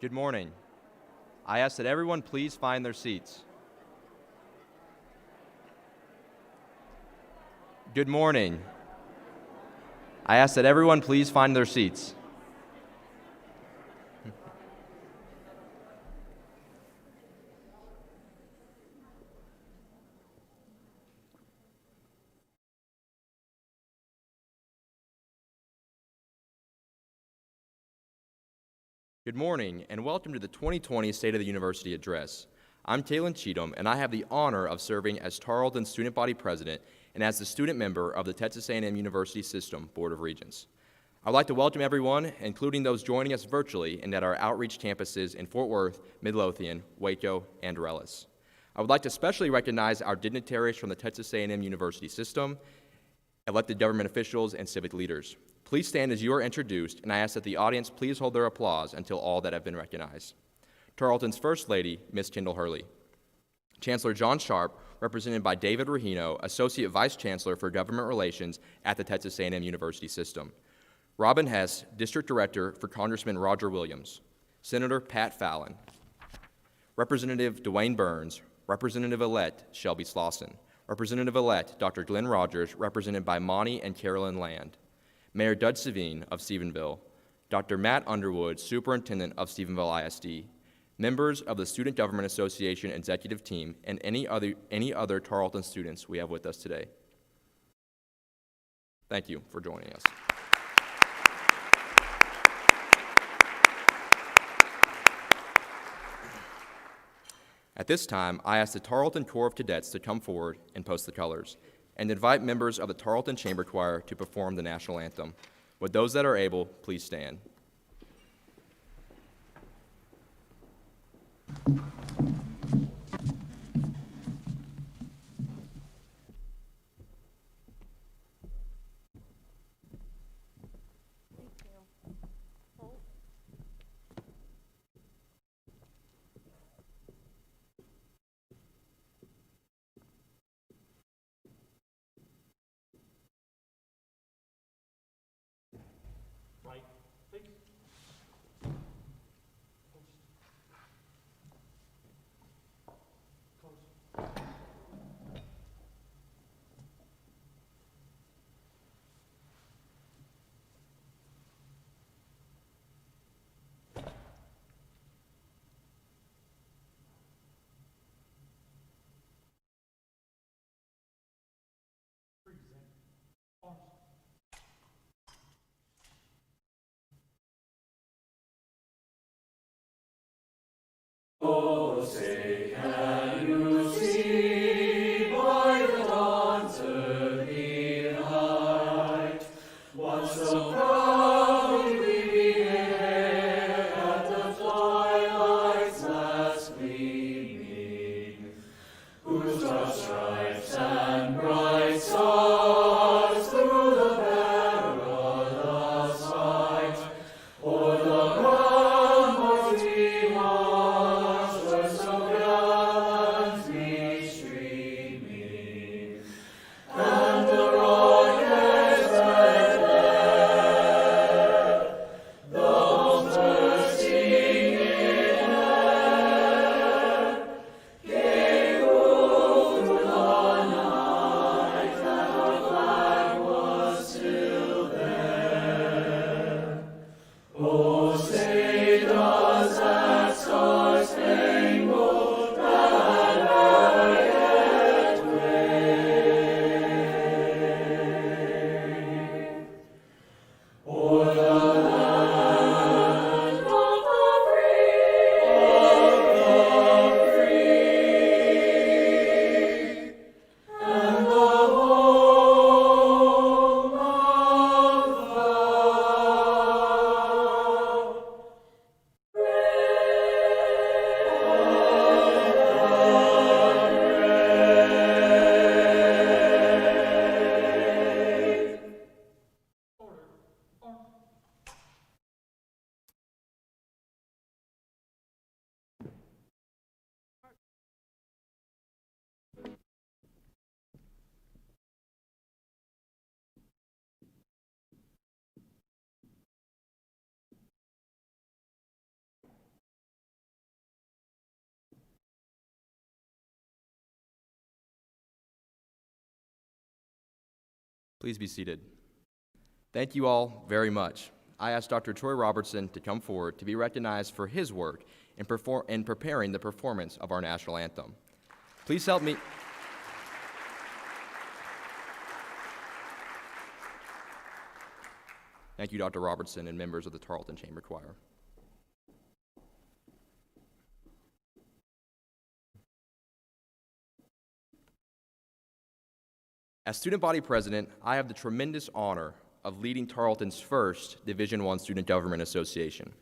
Good morning. I ask that everyone please find their seats. Good morning. I ask that everyone please find their seats. Good morning, and welcome to the 2020 State of the University Address. I'm Tarleton, and I have the honor of serving as Tarleton Student Body President and as the student member of the Texas A&M University System Board of Regents. I'd like to welcome everyone, including those joining us virtually and at our outreach campuses in Fort Worth, Midlothian, Waco, and Dallas. I would like to especially recognize our dignitaries from the Texas A&M University System, elected government officials, and civic leaders. Please stand as you are introduced, and I ask that the audience please hold their applause until all that have been recognized. Tarleton's First Lady, Ms. Kendall Hurley. Chancellor John Sharp, represented by David Rahino, Associate Vice Chancellor for Government Relations at the Texas A&M University System. Robin Hess, District Director for Congressman Roger Williams. Senator Pat Fallon. Representative Dwayne Burns, Representative-elect Shelby Slauson. Representative-elect Dr. Glenn Rogers, represented by Monty and Carolyn Land. Mayor Dud Savine of Stephenville, Dr. Matt Underwood, Superintendent of Stephenville ISD, members of the Student Government Association Executive Team, and any other Tarleton students we have with us today. Thank you for joining us. At this time, I ask the Tarleton Corps of Cadets to come forward and post the colors, and invite members of the Tarleton Chamber Choir to perform the national anthem. Would those that are able, please stand. Oh, say, can you see by the dawn's early light what so proudly we hailed at the twilight's last gleaming, whose broad stripes and bright stars through the perilous fight o'er the ramparts we marched, were so gallant Please be seated. Thank you all very much. I ask Dr. Troy Robertson to come forward to be recognized for his work in preparing the performance of our national anthem. Please help me. Thank you, Dr. Robertson and members of the Tarleton Chamber Choir. As student body president, I have the tremendous honor of leading Tarleton's first Division I Student Government Association.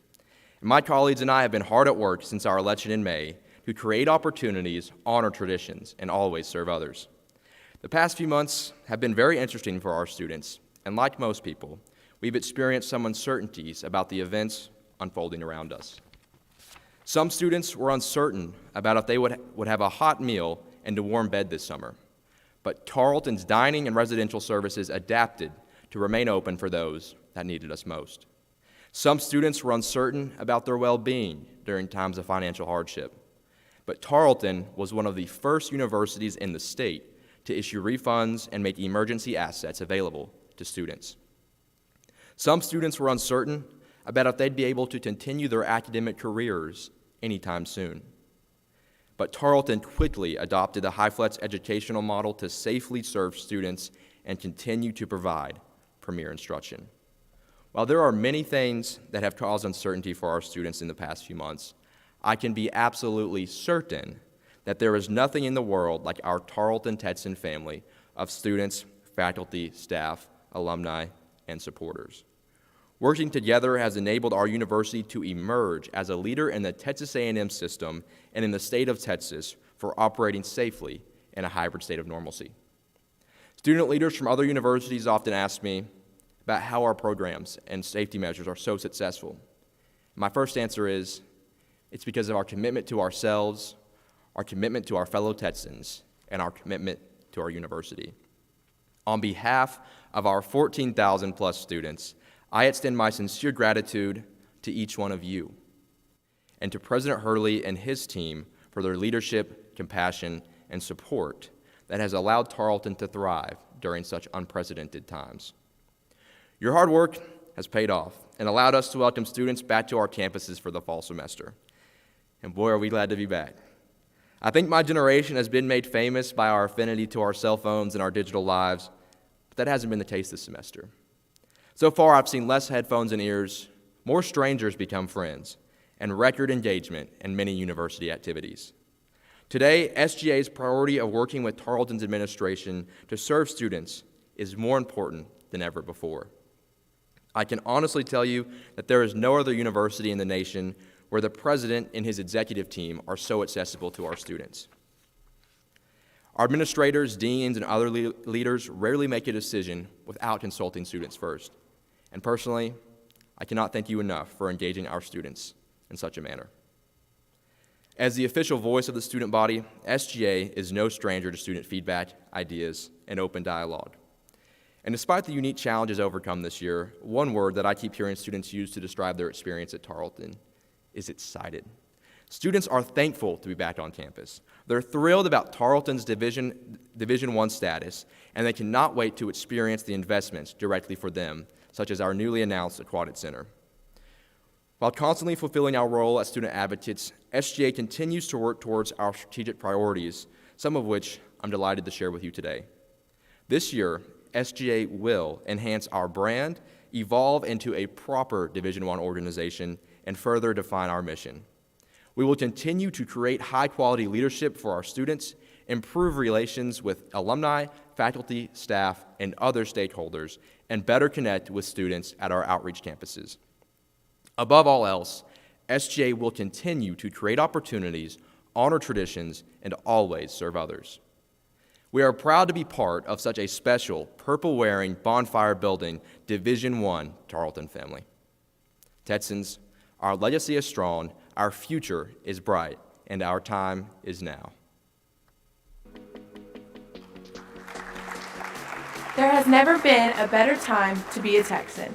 And my colleagues and I have been hard at work since our election in May to create opportunities, honor traditions, and always serve others. The past few months have been very interesting for our students, and like most people, we've experienced some uncertainties about the events unfolding around us. Some students were uncertain about if they would have a hot meal and a warm bed this summer. But Tarleton's dining and residential services adapted to remain open for those that needed us most. Some students were uncertain about their well-being during times of financial hardship. But Tarleton was one of the first universities in the state to issue refunds and make emergency assets available to students. Some students were uncertain about if they'd be able to continue their academic careers anytime soon. But Tarleton quickly adopted the high-flex educational model to safely serve students and continue to provide premier instruction. While there are many things that have caused uncertainty for our students in the past few months, I can be absolutely certain that there is nothing in the world like our Tarleton-Tetson family of students, faculty, staff, alumni, and supporters. Working together has enabled our university to emerge as a leader in the Texas A&M system and in the state of Texas for operating safely in a hybrid state of normalcy. Student leaders from other universities often ask me about how our programs and safety measures are so successful. My first answer is, it's because of our commitment to ourselves, our commitment to our fellow Texans, and our commitment to our university. On behalf of our 14,000 plus students, I extend my sincere gratitude to each one of you and to President Hurley and his team for their leadership, compassion, and support that has allowed Tarleton to thrive during such unprecedented times. Your hard work has paid off and allowed us to welcome students back to our campuses for the fall semester. And boy, are we glad to be back. I think my generation has been made famous by our affinity to our cell phones and our digital lives, but that hasn't been the case this semester. So far, I've seen less headphones in ears, more strangers become friends, and record engagement in many university activities. Today, SGA's priority of working with Tarleton's administration to serve students is more important than ever before. I can honestly tell you that there is no other university in the nation where the president and his executive team are so accessible to our students. Our administrators, deans, and other leaders rarely make a decision without consulting students first. And personally, I cannot thank you enough for engaging our students in such a manner. As the official voice of the student body, SGA is no stranger to student feedback, ideas, and open dialogue. And despite the unique challenges overcome this year, one word that I keep hearing students use to describe their experience at Tarleton is excited. Students are thankful to be back on campus. They're thrilled about Tarleton's Division I status, and they cannot wait to experience the investments directly for them, such as our newly announced Aquatic Center. While constantly fulfilling our role as student advocates, SGA continues to work towards our strategic priorities, some of which I'm delighted to share with you today. This year, SGA will enhance our brand, evolve into a proper Division I organization, and further define our mission. We will continue to create high-quality leadership for our students, improve relations with alumni, faculty, staff, and other stakeholders, and better connect with students at our outreach campuses. Above all else, SGA will continue to create opportunities, honor traditions, and always serve others. We are proud to be part of such a special, purple-wearing, bonfire-building Division I Tarleton family. Texans, our legacy is strong, our future is bright, and our time is now. There has never been a better time to be a Texan.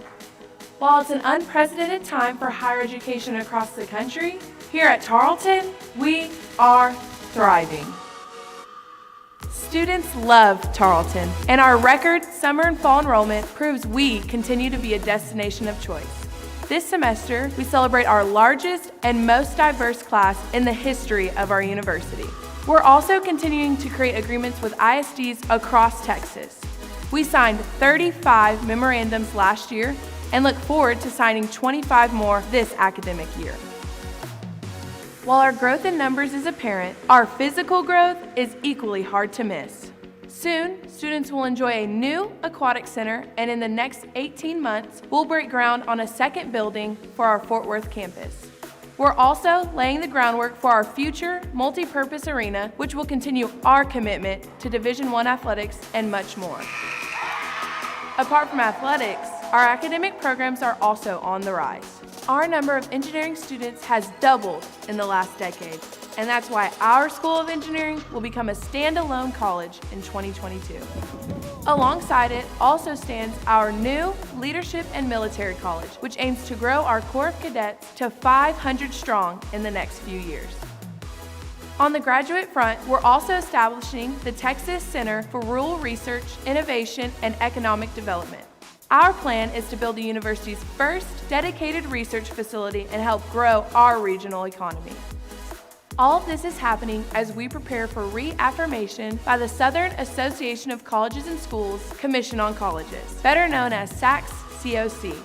While it's an unprecedented time for higher education across the country, here at Tarleton, we are thriving. Students love Tarleton, and our record summer and fall enrollment proves we continue to be a destination of choice. This semester, we celebrate our largest and most diverse class in the history of our university. We're also continuing to create agreements with ISDs across Texas. We signed 35 memorandums last year and look forward to signing 25 more this academic year. While our growth in numbers is apparent, our physical growth is equally hard to miss. Soon, students will enjoy a new aquatic center, and in the next 18 months, we'll break ground on a second building for our Fort Worth campus. We're also laying the groundwork for our future multi-purpose arena, which will continue our commitment to Division I athletics and much more. Apart from athletics, our academic programs are also on the rise. Our number of engineering students has doubled in the last decade, and that's why our School of Engineering will become a standalone college in 2022. Alongside it also stands our new Leadership and Military College, which aims to grow our Corps of Cadets to 500 strong in the next few years. On the graduate front, we're also establishing the Texas Center for Rural Research, Innovation, and Economic Development. Our plan is to build the university's first dedicated research facility and help grow our regional economy. All of this is happening as we prepare for reaffirmation by the Southern Association of Colleges and Schools Commission on Colleges, better known as SACS-COC.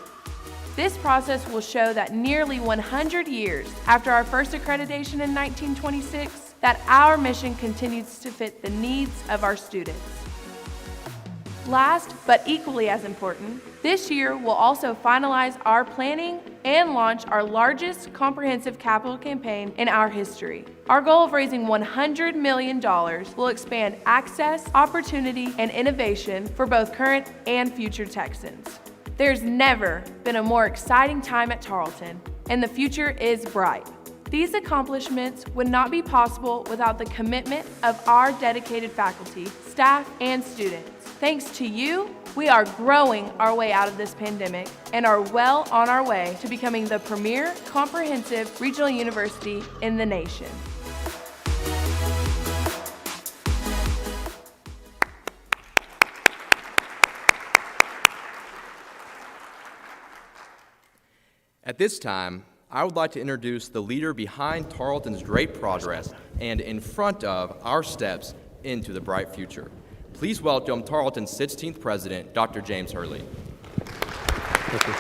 This process will show that nearly 100 years after our first accreditation in 1926, that our mission continues to fit the needs of our students. Last, but equally as important, this year we'll also finalize our planning and launch our largest comprehensive capital campaign in our history. Our goal of raising $100 million will expand access, opportunity, and innovation for both current and future Texans. There's never been a more exciting time at Tarleton, and the future is bright. These accomplishments would not be possible without the commitment of our dedicated faculty, staff, and students. Thanks to you, we are growing our way out of this pandemic and are well on our way to becoming the premier comprehensive regional university in the nation. At this time, I would like to introduce the leader behind Tarleton's great progress and in front of our steps into the bright future. Please welcome Tarleton's 16th president, Dr. James Hurley. Thank you.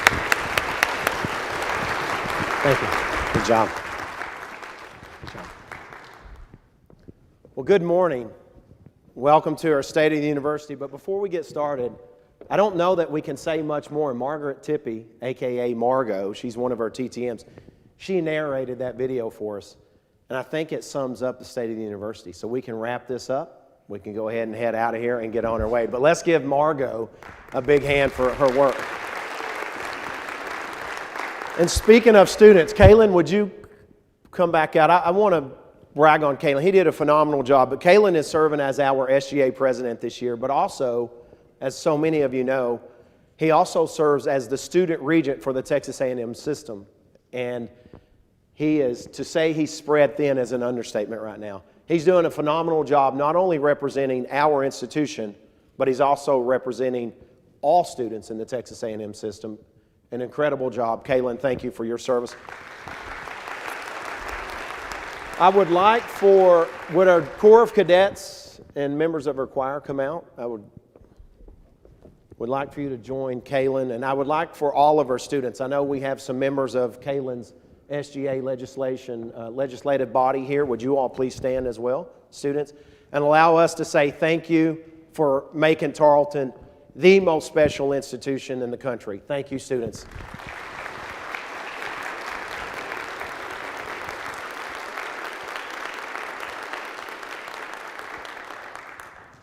Thank you. Good job. Good job. Well, good morning. Welcome to our State of the University. But before we get started, I don't know that we can say much more. Margaret Tippy, a.k.a. Margot, she's one of our TTMs, she narrated that video for us. And I think it sums up the State of the University. So we can wrap this up. We can go ahead and head out of here and get on our way. But let's give Margot a big hand for her work. And speaking of students, Kaylin, would you come back out? I want to brag on Kaylin. He did a phenomenal job. But Kaylin is serving as our SGA president this year. But also, as so many of you know, he also serves as the student regent for the Texas A&M system. And to say he's spread thin is an understatement right now. He's doing a phenomenal job, not only representing our institution, but he's also representing all students in the Texas A&M system. An incredible job. Kaylin, thank you for your service. I would like would our Corps of Cadets and members of our choir come out? I would like for you to join Kaylin, and I would like for all of our students. I know we have some members of Kaylin's SGA legislative body here. Would you all please stand as well, students, and allow us to say thank you for making Tarleton the most special institution in the country. Thank you, students.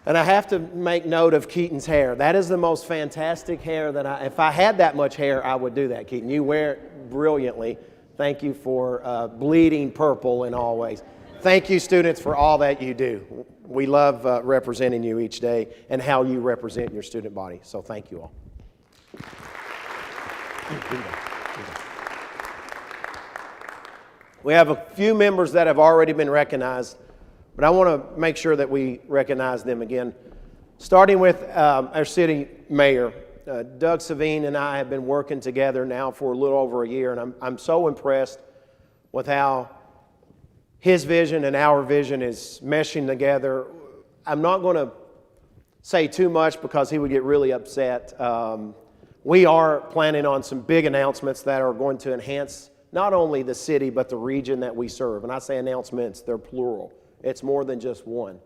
And I have to make note of Keaton's hair. That is the most fantastic hair if I had that much hair, I would do that, Keaton. You wear it brilliantly. Thank you for bleeding purple in all ways. Thank you, students, for all that you do. We love representing you each day and how you represent your student body. So thank you all. We have a few members that have already been recognized. But I want to make sure that we recognize them again, starting with our city mayor. Doug Savine and I have been working together now for a little over a year, and I'm so impressed with how his vision and our vision is meshing together. I'm not going to say too much because he would get really upset. We are planning on some big announcements that are going to enhance not only the city but the region that we serve. And I say announcements, they're plural. It's more than just one.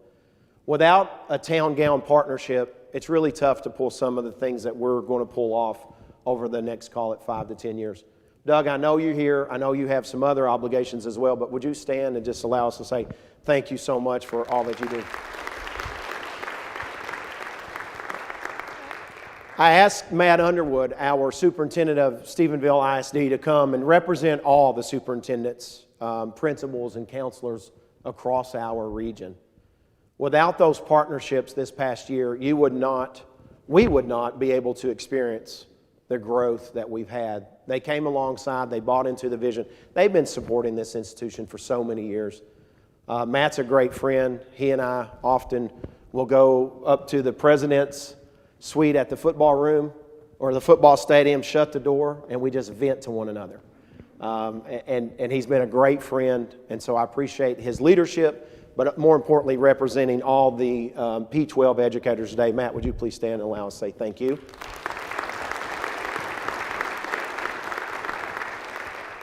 Without a town-gown partnership, it's really tough to pull some of the things that we're going to pull off over the next, call it 5 to 10 years. Doug, I know you're here. I know you have some other obligations as well, but would you stand and just allow us to say thank you so much for all that you do? I asked Matt Underwood, our superintendent of Stephenville ISD, to come and represent all the superintendents, principals, and counselors across our region. Without those partnerships this past year, we would not be able to experience the growth that we've had. They came alongside, they bought into the vision. They've been supporting this institution for so many years. Matt's a great friend. He and I often will go up to the president's suite at the football room or the football stadium, shut the door, and we just vent to one another. And he's been a great friend, and so I appreciate his leadership, but more importantly, representing all the P12 educators today. Matt, would you please stand and allow us to say thank you?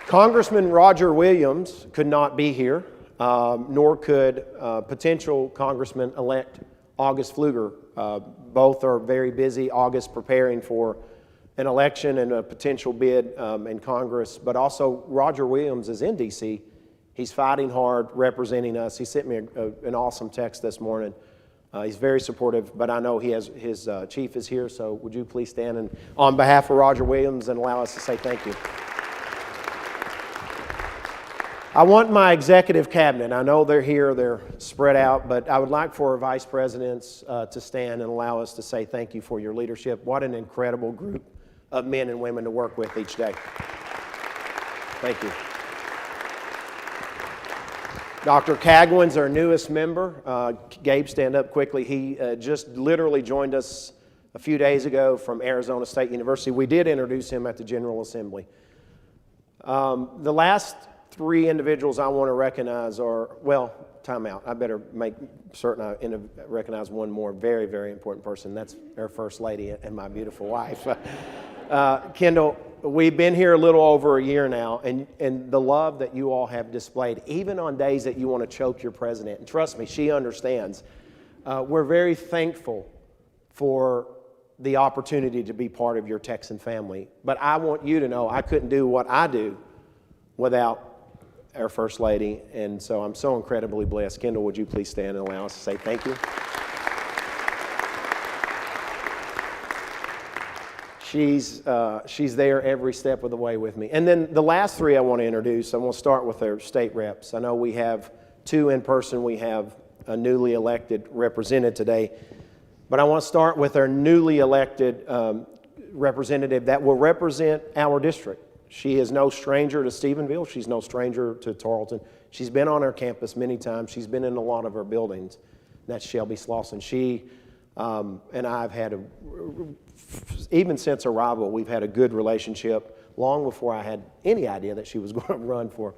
Congressman Roger Williams could not be here, nor could potential Congressman-elect August Pfluger. Both are very busy. August preparing for an election and a potential bid in Congress, but also Roger Williams is in D.C. He's fighting hard, representing us. He sent me an awesome text this morning. He's very supportive, but I know his chief is here, so would you please stand and on behalf of Roger Williams and allow us to say thank you. I want my executive cabinet, I know they're here, they're spread out, but I would like for our vice presidents to stand and allow us to say thank you for your leadership. What an incredible group of men and women to work with each day. Thank you. Dr. Cagwin's our newest member. Gabe, stand up quickly. He just literally joined us a few days ago from Arizona State University. We did introduce him at the General Assembly. The last three individuals I want to recognize are, well, time out. I better make certain I recognize one more very, very important person. That's our First Lady and my beautiful wife. Kendall, we've been here a little over a year now, and the love that you all have displayed, even on days that you want to choke your president, and trust me, she understands. We're very thankful for the opportunity to be part of your Texan family. But I want you to know I couldn't do what I do without our First Lady, and so I'm so incredibly blessed. Kendall, would you please stand and allow us to say thank you? She's there every step of the way with me. And then the last three I want to introduce, I'm going to start with our state reps. I know we have two in person. We have a newly elected represented today. But I want to start with our newly elected representative that will represent our district. She is no stranger to Stephenville. She's no stranger to Tarleton. She's been on our campus many times. She's been in a lot of our buildings. That's Shelby Slauson. She and I have had even since arrival, we've had a good relationship. Long before I had any idea that she was going to run for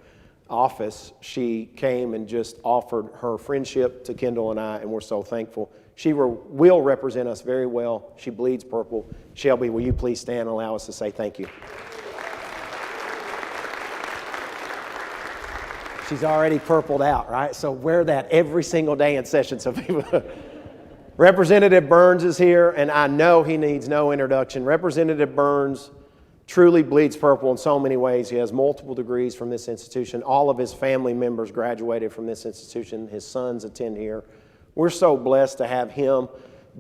office, she came and just offered her friendship to Kendall and I, and we're so thankful. She will represent us very well. She bleeds purple. Shelby, will you please stand and allow us to say thank you? She's already purpled out, right? So wear that every single day in session. So people, Representative Burns is here, and I know he needs no introduction. Representative Burns truly bleeds purple in so many ways. He has multiple degrees from this institution. All of his family members graduated from this institution. His sons attend here. We're so blessed to have him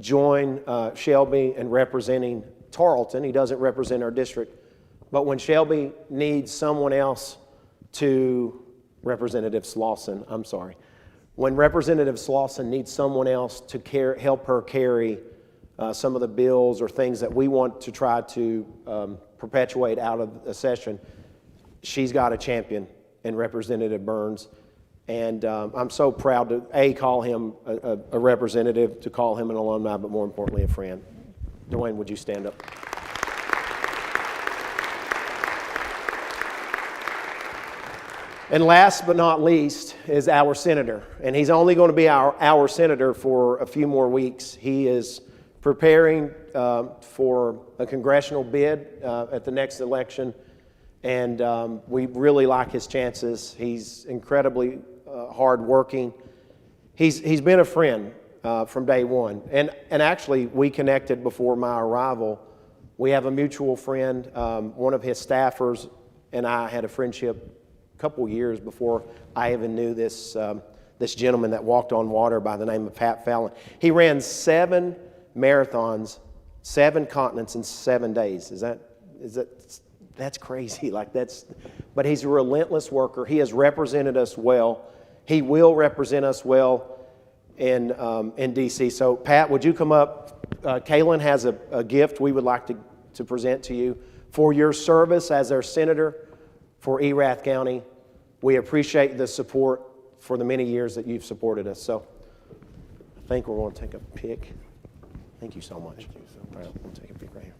join Shelby in representing Tarleton. He doesn't represent our district. But when Shelby needs someone else to Representative Slauson, I'm sorry. When Representative Slauson needs someone else to help her carry some of the bills or things that we want to try to perpetuate out of a session, she's got a champion in Representative Burns. And I'm so proud to, A, call him a representative, to call him an alumni, but more importantly, a friend. Dwayne, would you stand up? And last but not least is our senator. And he's only going to be our senator for a few more weeks. He is preparing for a congressional bid at the next election. And we really like his chances. He's incredibly hardworking. He's been a friend from day one. And actually, we connected before my arrival. We have a mutual friend. One of his staffers and I had a friendship couple years before I even knew this gentleman that walked on water by the name of Pat Fallon. He ran 7 marathons, 7 continents in 7 days. That's crazy. But he's a relentless worker. He has represented us well. He will represent us well in DC. So Pat, would you come up? Kaylin has a gift we would like to present to you for your service as our senator for Erath County. We appreciate the support for the many years that you've supported us. So I think we're going to take a pic. Thank you so much. Thank you so much. All right, we'll take a pic right here.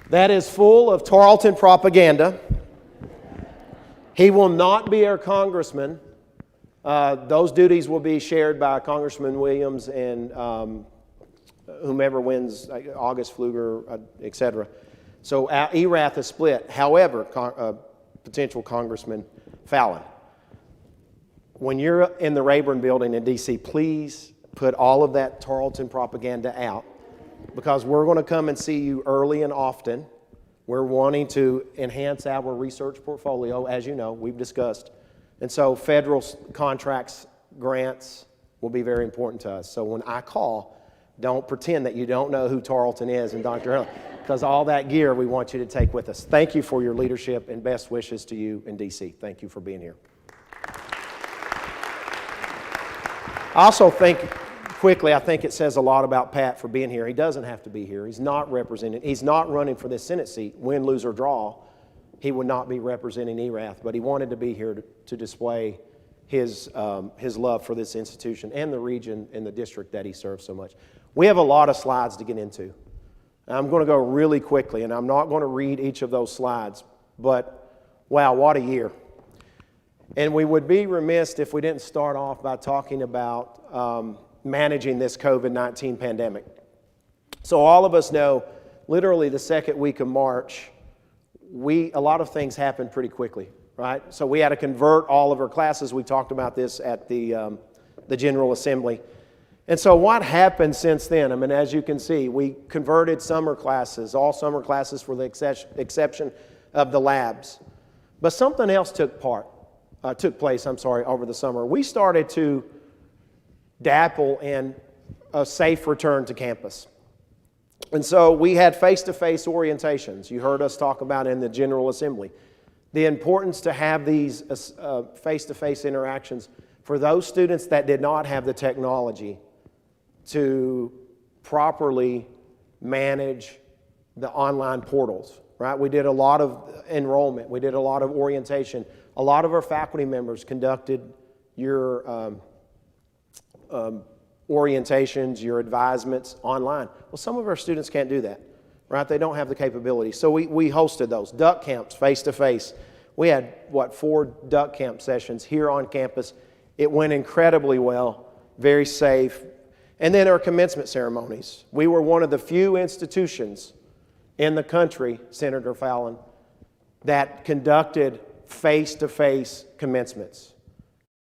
That is full of Tarleton propaganda. He will not be our congressman. Those duties will be shared by Congressman Williams and whomever wins, August Pfluger, etc. So Erath is split. However, potential Congressman Fallon, when you're in the Rayburn building in D.C., please put all of that Tarleton propaganda out, because we're going to come and see you early and often. We're wanting to enhance our research portfolio, as you know, we've discussed. And so federal contracts, grants will be very important to us. So when I call, don't pretend that you don't know who Tarleton is and Dr. Hurley, because all that gear we want you to take with us. Thank you for your leadership, and best wishes to you in D.C. Thank you for being here. I also think, quickly, I think it says a lot about Pat for being here. He doesn't have to be here. He's not representing. He's not running for this Senate seat. Win, lose, or draw, he would not be representing Erath, but he wanted to be here to display his love for this institution and the region and the district that he serves so much. We have a lot of slides to get into. I'm going to go really quickly, and I'm not going to read each of those slides, but wow, what a year. And we would be remiss if we didn't start off by talking about managing this COVID-19 pandemic. So all of us know, literally the second week of March, a lot of things happened pretty quickly, right? So we had to convert all of our classes. We talked about this at the General Assembly. And so what happened since then? I mean, as you can see, we converted summer classes, all summer classes for the exception of the labs. But something else took place over the summer. We started to dabble in a safe return to campus. And so we had face-to-face orientations. You heard us talk about in the General Assembly the importance to have these face-to-face interactions for those students that did not have the technology to properly manage the online portals, right? We did a lot of enrollment. We did a lot of orientation. A lot of our faculty members conducted your orientations, your advisements online. Well, some of our students can't do that, right? They don't have the capability. So we hosted those duck camps face-to-face. We had, 4 duck camp sessions here on campus. It went incredibly well, very safe. And then our commencement ceremonies. We were one of the few institutions in the country, Senator Fallon, that conducted face-to-face commencements.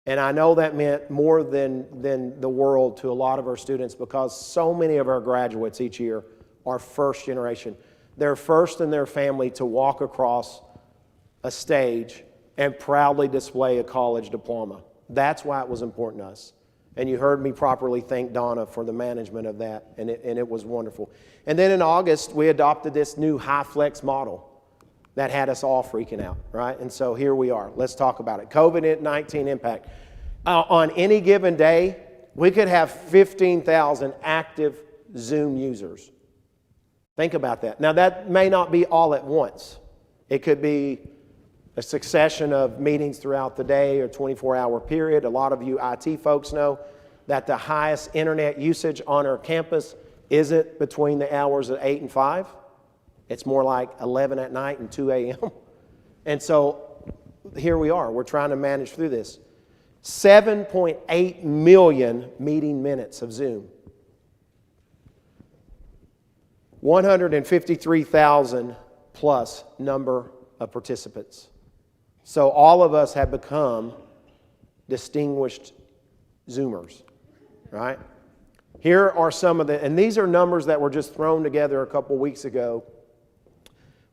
And I know that meant more than the world to a lot of our students, because so many of our graduates each year are first generation. They're first in their family to walk across a stage and proudly display a college diploma. That's why it was important to us. And you heard me properly thank Donna for the management of that, and it was wonderful. And then in August, we adopted this new high flex model that had us all freaking out, right? And so here we are. Let's talk about it. COVID-19 impact. On any given day, we could have 15,000 active Zoom users. Think about that. Now, that may not be all at once. It could be a succession of meetings throughout the day or 24-hour period. A lot of you IT folks know that the highest internet usage on our campus isn't between the hours of 8 and 5. It's more like 11 at night and 2 a.m. And so here we are. We're trying to manage through this. 7.8 million meeting minutes of Zoom. 153,000 plus number of participants. So all of us have become distinguished Zoomers, right? Here are some of the, and these are numbers that were just thrown together a couple weeks ago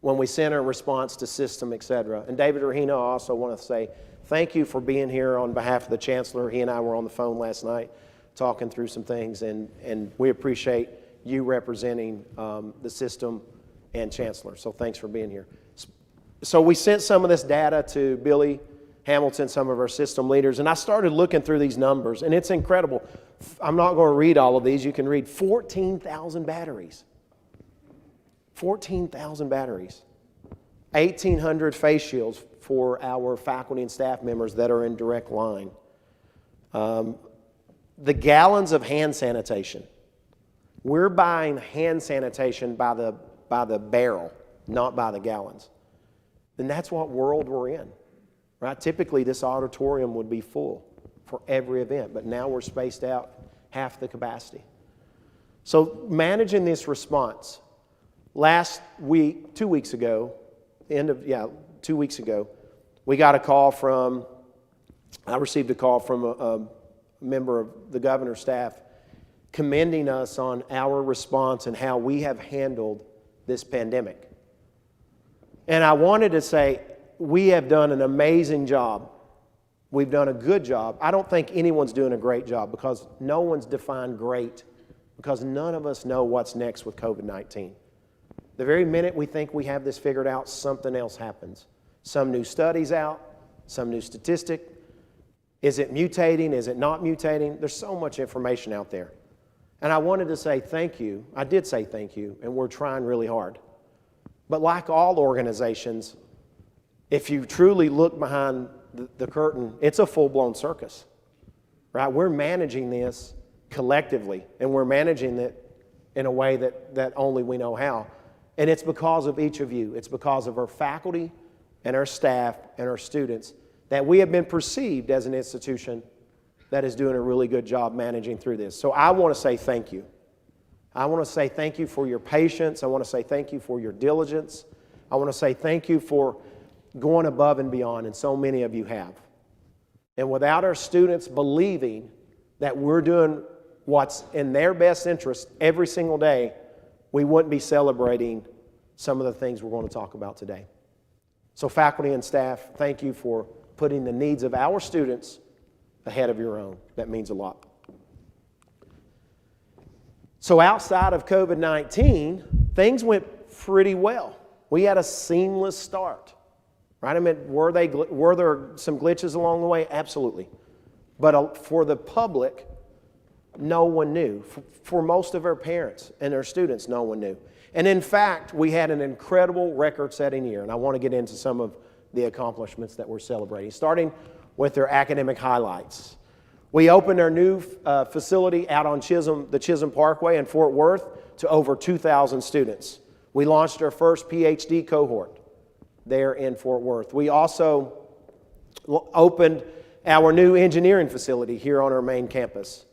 when we sent a response to system, etc. And David Rahina, I also want to say thank you for being here on behalf of the Chancellor. He and I were on the phone last night talking through some things, and we appreciate you representing the system and Chancellor. So thanks for being here. So we sent some of this data to Billy Hamilton, some of our system leaders, and I started looking through these numbers, and it's incredible. I'm not going to read all of these. You can read 14,000 batteries. 14,000 batteries. 1,800 face shields for our faculty and staff members that are in direct line. The gallons of hand sanitation. We're buying hand sanitation by the barrel, not by the gallons. And that's what world we're in, right? Typically, this auditorium would be full for every event, but now we're spaced out half the capacity. So managing this response. Last week, 2 weeks ago, 2 weeks ago, we got a call from, I received a call from a member of the governor's staff commending us on our response and how we have handled this pandemic. And I wanted to say, we have done an amazing job. We've done a good job. I don't think anyone's doing a great job because no one's defined great, because none of us know what's next with COVID-19. The very minute we think we have this figured out, something else happens. Some new study's out, some new statistic. Is it mutating? Is it not mutating? There's so much information out there. And I wanted to say thank you. I did say thank you, and we're trying really hard. But like all organizations, if you truly look behind the curtain, it's a full-blown circus, right? We're managing this collectively, and we're managing it in a way that only we know how. And it's because of each of you. It's because of our faculty and our staff and our students that we have been perceived as an institution that is doing a really good job managing through this. So I want to say thank you. I want to say thank you for your patience. I want to say thank you for your diligence. I want to say thank you for going above and beyond, and so many of you have. And without our students believing that we're doing what's in their best interest every single day, we wouldn't be celebrating some of the things we're going to talk about today. So faculty and staff, thank you for putting the needs of our students ahead of your own. That means a lot. So outside of COVID-19, things went pretty well. We had a seamless start, right? I mean, were there some glitches along the way? Absolutely. But for the public, no one knew. For most of our parents and our students, no one knew. And in fact, we had an incredible record-setting year, and I want to get into some of the accomplishments that we're celebrating, starting with their academic highlights. We opened our new facility out on the Chisholm Parkway in Fort Worth to over 2,000 students. We launched our first PhD cohort there in Fort Worth. We also opened our new engineering facility here on our main campus.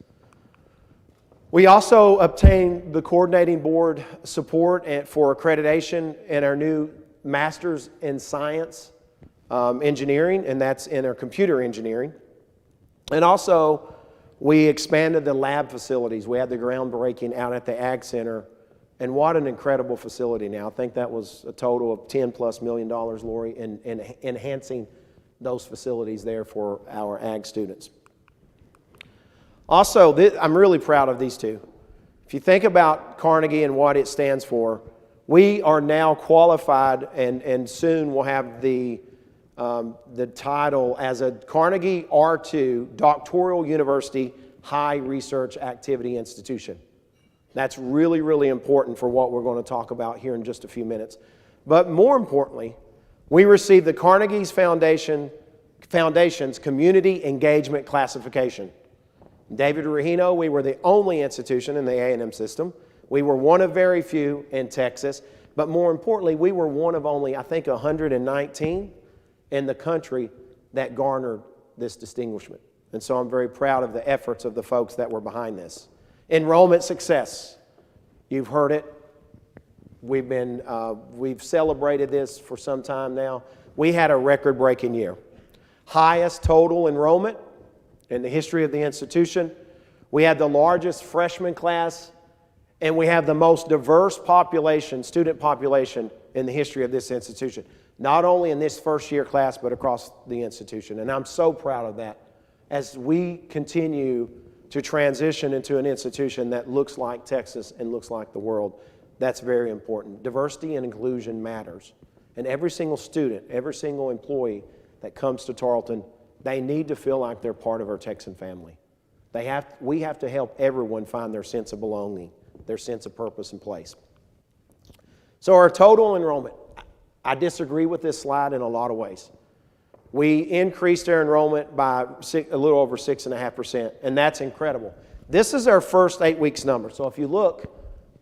We also obtained the coordinating board support for accreditation in our new Master's in Science Engineering, and that's in our computer engineering. And also, we expanded the lab facilities. We had the groundbreaking out at the Ag Center, and what an incredible facility now. I think that was a total of $10+ million, Lori, in enhancing those facilities there for our ag students. Also, I'm really proud of these two. If you think about Carnegie and what it stands for, we are now qualified and soon will have the title as a Carnegie R2 Doctoral University High Research Activity Institution. That's really, really important for what we're going to talk about here in just a few minutes. But more importantly, we received the Carnegie's Foundation's Community Engagement Classification. David Rahino, we were the only institution in the A&M system. We were one of very few in Texas, but more importantly, we were one of only, I think, 119 in the country that garnered this distinguishment. And so I'm very proud of the efforts of the folks that were behind this. Enrollment success. You've heard it. We've celebrated this for some time now. We had a record-breaking year. Highest total enrollment in the history of the institution. We had the largest freshman class, and we have the most diverse population, student population, in the history of this institution. Not only in this first-year class, but across the institution. And I'm so proud of that as we continue to transition into an institution that looks like Texas and looks like the world. That's very important. Diversity and inclusion matters. And every single student, every single employee that comes to Tarleton, they need to feel like they're part of our Texan family. We have to help everyone find their sense of belonging, their sense of purpose and place. So our total enrollment, I disagree with this slide in a lot of ways. We increased our enrollment by a little over 6.5%, and that's incredible. This is our first 8 weeks number. So if you look,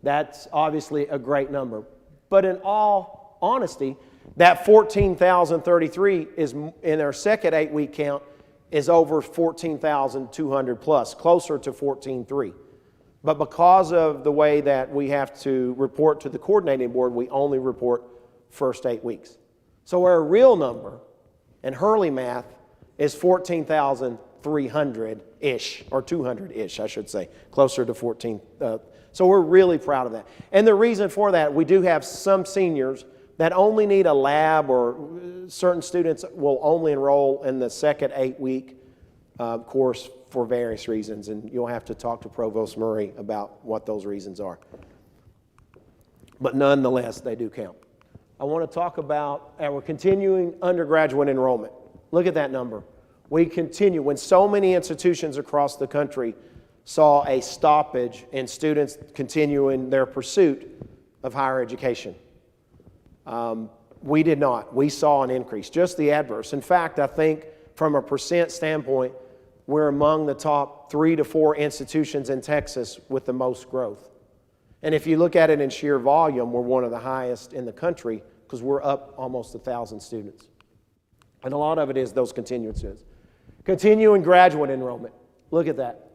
that's obviously a great number. But in all honesty, that 14,033 is in our second 8-week count is over 14,200 plus, closer to 14,300. But because of the way that we have to report to the coordinating board, we only report first 8 weeks. So our real number in Hurley math is 14,300-ish, or 200-ish, I should say, closer to 14. So we're really proud of that. And the reason for that, we do have some seniors that only need a lab, or certain students will only enroll in the second 8-week course for various reasons, and you'll have to talk to Provost Murray about what those reasons are. But nonetheless, they do count. I want to talk about our continuing undergraduate enrollment. Look at that number. We continue, when so many institutions across the country saw a stoppage in students continuing their pursuit of higher education. We did not. We saw an increase, just the adverse. In fact, I think from a percent standpoint, we're among the top 3 to 4 institutions in Texas with the most growth. And if you look at it in sheer volume, we're one of the highest in the country because we're up almost 1,000 students. And a lot of it is those continuing students. Continuing graduate enrollment. Look at that.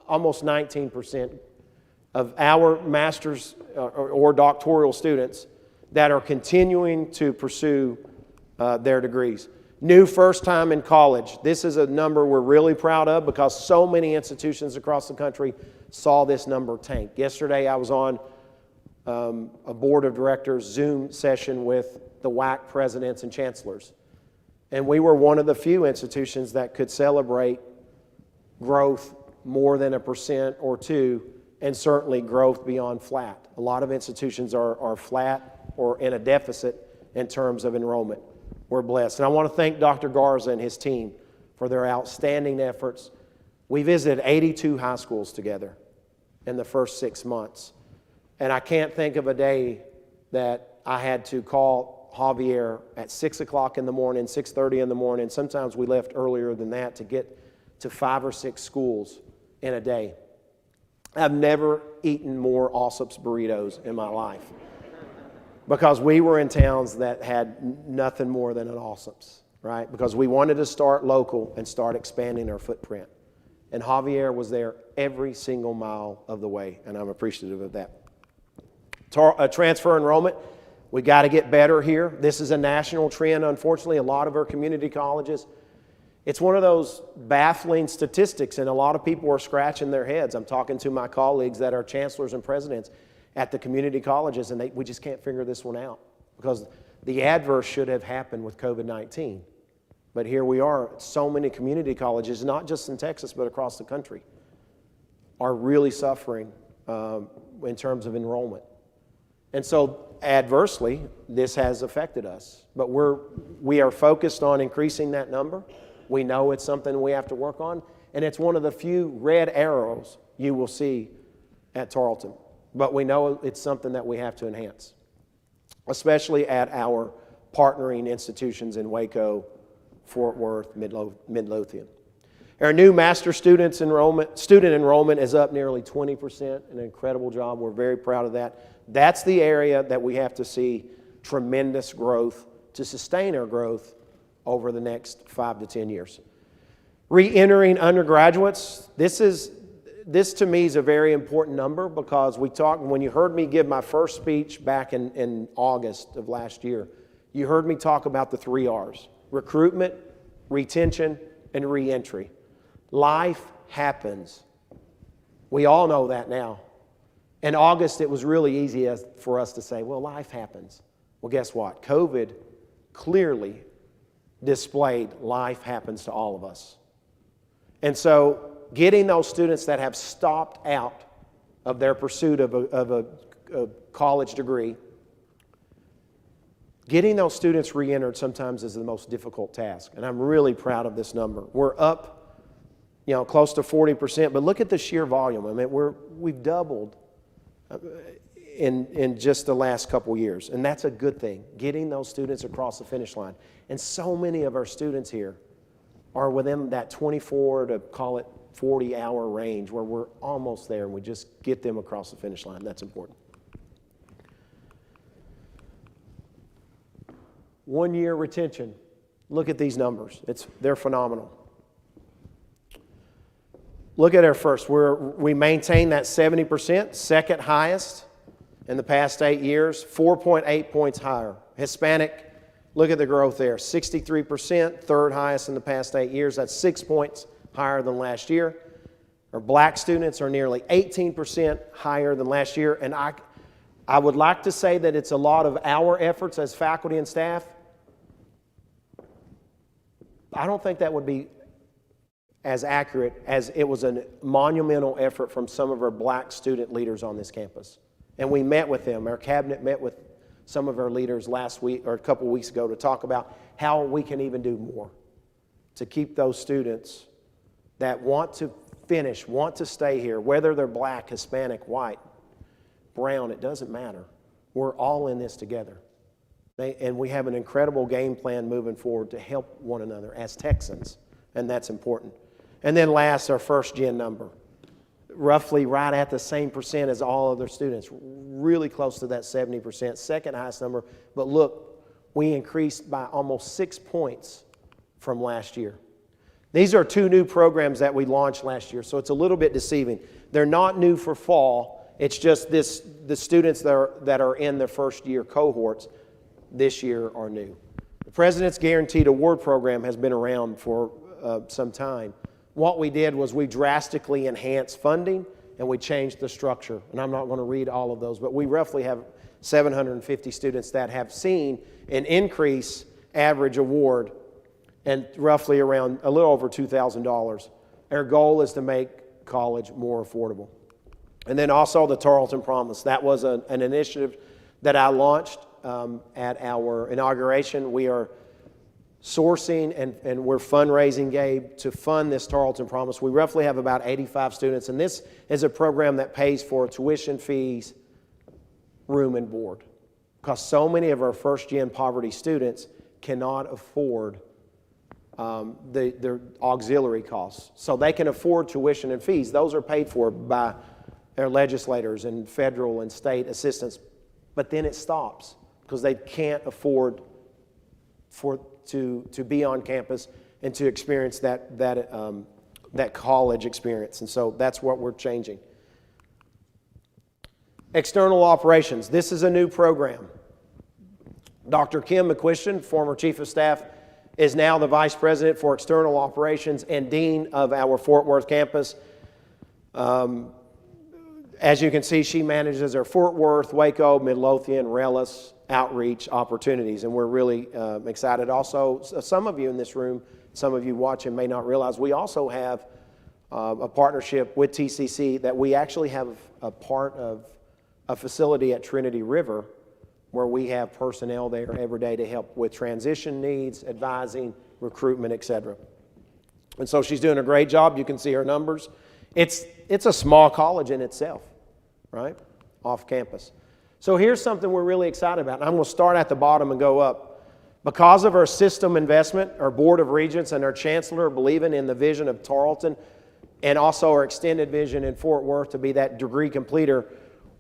Almost 19% of our master's or doctoral students that are continuing to pursue their degrees. New first time in college. This is a number we're really proud of because so many institutions across the country saw this number tank. Yesterday I was on a board of directors Zoom session with the WAC presidents and chancellors. And we were one of the few institutions that could celebrate growth more than 1% or 2%, and certainly growth beyond flat. A lot of institutions are flat or in a deficit in terms of enrollment. We're blessed. And I want to thank Dr. Garza and his team for their outstanding efforts. We visited 82 high schools together in the first 6 months. And I can't think of a day that I had to call Javier at 6 o'clock in the morning, 6:30 in the morning. Sometimes we left earlier than that to get to 5 or 6 schools in a day. I've never eaten more Allsup's burritos in my life because we were in towns that had nothing more than an Allsup's, right? Because we wanted to start local and start expanding our footprint. And Javier was there every single mile of the way, and I'm appreciative of that. Transfer enrollment, we got to get better here. This is a national trend, unfortunately. A lot of our community colleges, it's one of those baffling statistics, and a lot of people are scratching their heads. I'm talking to my colleagues that are chancellors and presidents at the community colleges, and we just can't figure this one out because the adverse should have happened with COVID-19. But here we are. So many community colleges, not just in Texas, but across the country, are really suffering in terms of enrollment. And so adversely, this has affected us. But we are focused on increasing that number. We know it's something we have to work on. And it's one of the few red arrows you will see at Tarleton, but we know it's something that we have to enhance, especially at our partnering institutions in Waco, Fort Worth, Midlothian. Our new master student enrollment is up nearly 20%, an incredible job. We're very proud of that. That's the area that we have to see tremendous growth to sustain our growth over the next 5 to 10 years. Re-entering undergraduates, this to me is a very important number because when you heard me give my first speech back in August of last year, you heard me talk about the 3 R's: recruitment, retention, and re-entry. Life happens. We all know that now. In August, it was really easy for us to say, well, life happens. Well, guess what? COVID clearly displayed life happens to all of us. And so getting those students that have stopped out of their pursuit of a college degree, getting those students re-entered sometimes is the most difficult task. And I'm really proud of this number. We're up, close to 40%, but look at the sheer volume. I mean, we've doubled in just the last couple years, and that's a good thing, getting those students across the finish line. And so many of our students here are within that 24 to call it 40-hour range where we're almost there and we just get them across the finish line. That's important. 1 year retention. Look at these numbers. They're phenomenal. Look at our first. We maintain that 70%, second highest in the past 8 years, 4.8 points higher. Hispanic, look at the growth there, 63%, third highest in the past 8 years. That's 6 points higher than last year. Our black students are nearly 18% higher than last year. And I would like to say that it's a lot of our efforts as faculty and staff. I don't think that would be as accurate as it was a monumental effort from some of our black student leaders on this campus. And we met with them. Our cabinet met with some of our leaders last week or a couple weeks ago to talk about how we can even do more to keep those students that want to finish, want to stay here, whether they're black, Hispanic, white, brown, it doesn't matter. We're all in this together. And we have an incredible game plan moving forward to help one another as Texans, and that's important. And then last, our first gen number, roughly right at the same percent as all other students, really close to that 70%, second highest number. But look, we increased by almost 6 points from last year. These are 2 new programs that we launched last year, so it's a little bit deceiving. They're not new for fall. It's just the students that are in the first year cohorts this year are new. The President's Guaranteed Award Program has been around for some time. What we did was we drastically enhanced funding and we changed the structure. And I'm not going to read all of those, but we roughly have 750 students that have seen an increase average award and roughly around a little over $2,000. Our goal is to make college more affordable. And then also the Tarleton Promise. That was an initiative that I launched at our inauguration. We are sourcing and we're fundraising, Gabe, to fund this Tarleton Promise. We roughly have about 85 students, and this is a program that pays for tuition fees, room, and board. Because so many of our first-gen poverty students cannot afford their auxiliary costs. So they can afford tuition and fees. Those are paid for by our legislators and federal and state assistance. But then it stops because they can't afford to be on campus and to experience that college experience. And so that's what we're changing. External operations. This is a new program. Dr. Kim McQuistion, former Chief of Staff, is now the Vice President for External Operations and Dean of our Fort Worth campus. As you can see, she manages our Fort Worth, Waco, Midlothian, Rellis outreach opportunities, and we're really excited. Also, some of you in this room, some of you watching may not realize, we also have a partnership with TCC that we actually have a part of a facility at Trinity River where we have personnel there every day to help with transition needs, advising, recruitment, etc. And so she's doing a great job. You can see her numbers. It's a small college in itself. right, off campus. So here's something we're really excited about. And I'm going to start at the bottom and go up. Because of our system investment, our Board of Regents and our Chancellor believing in the vision of Tarleton and also our extended vision in Fort Worth to be that degree completer,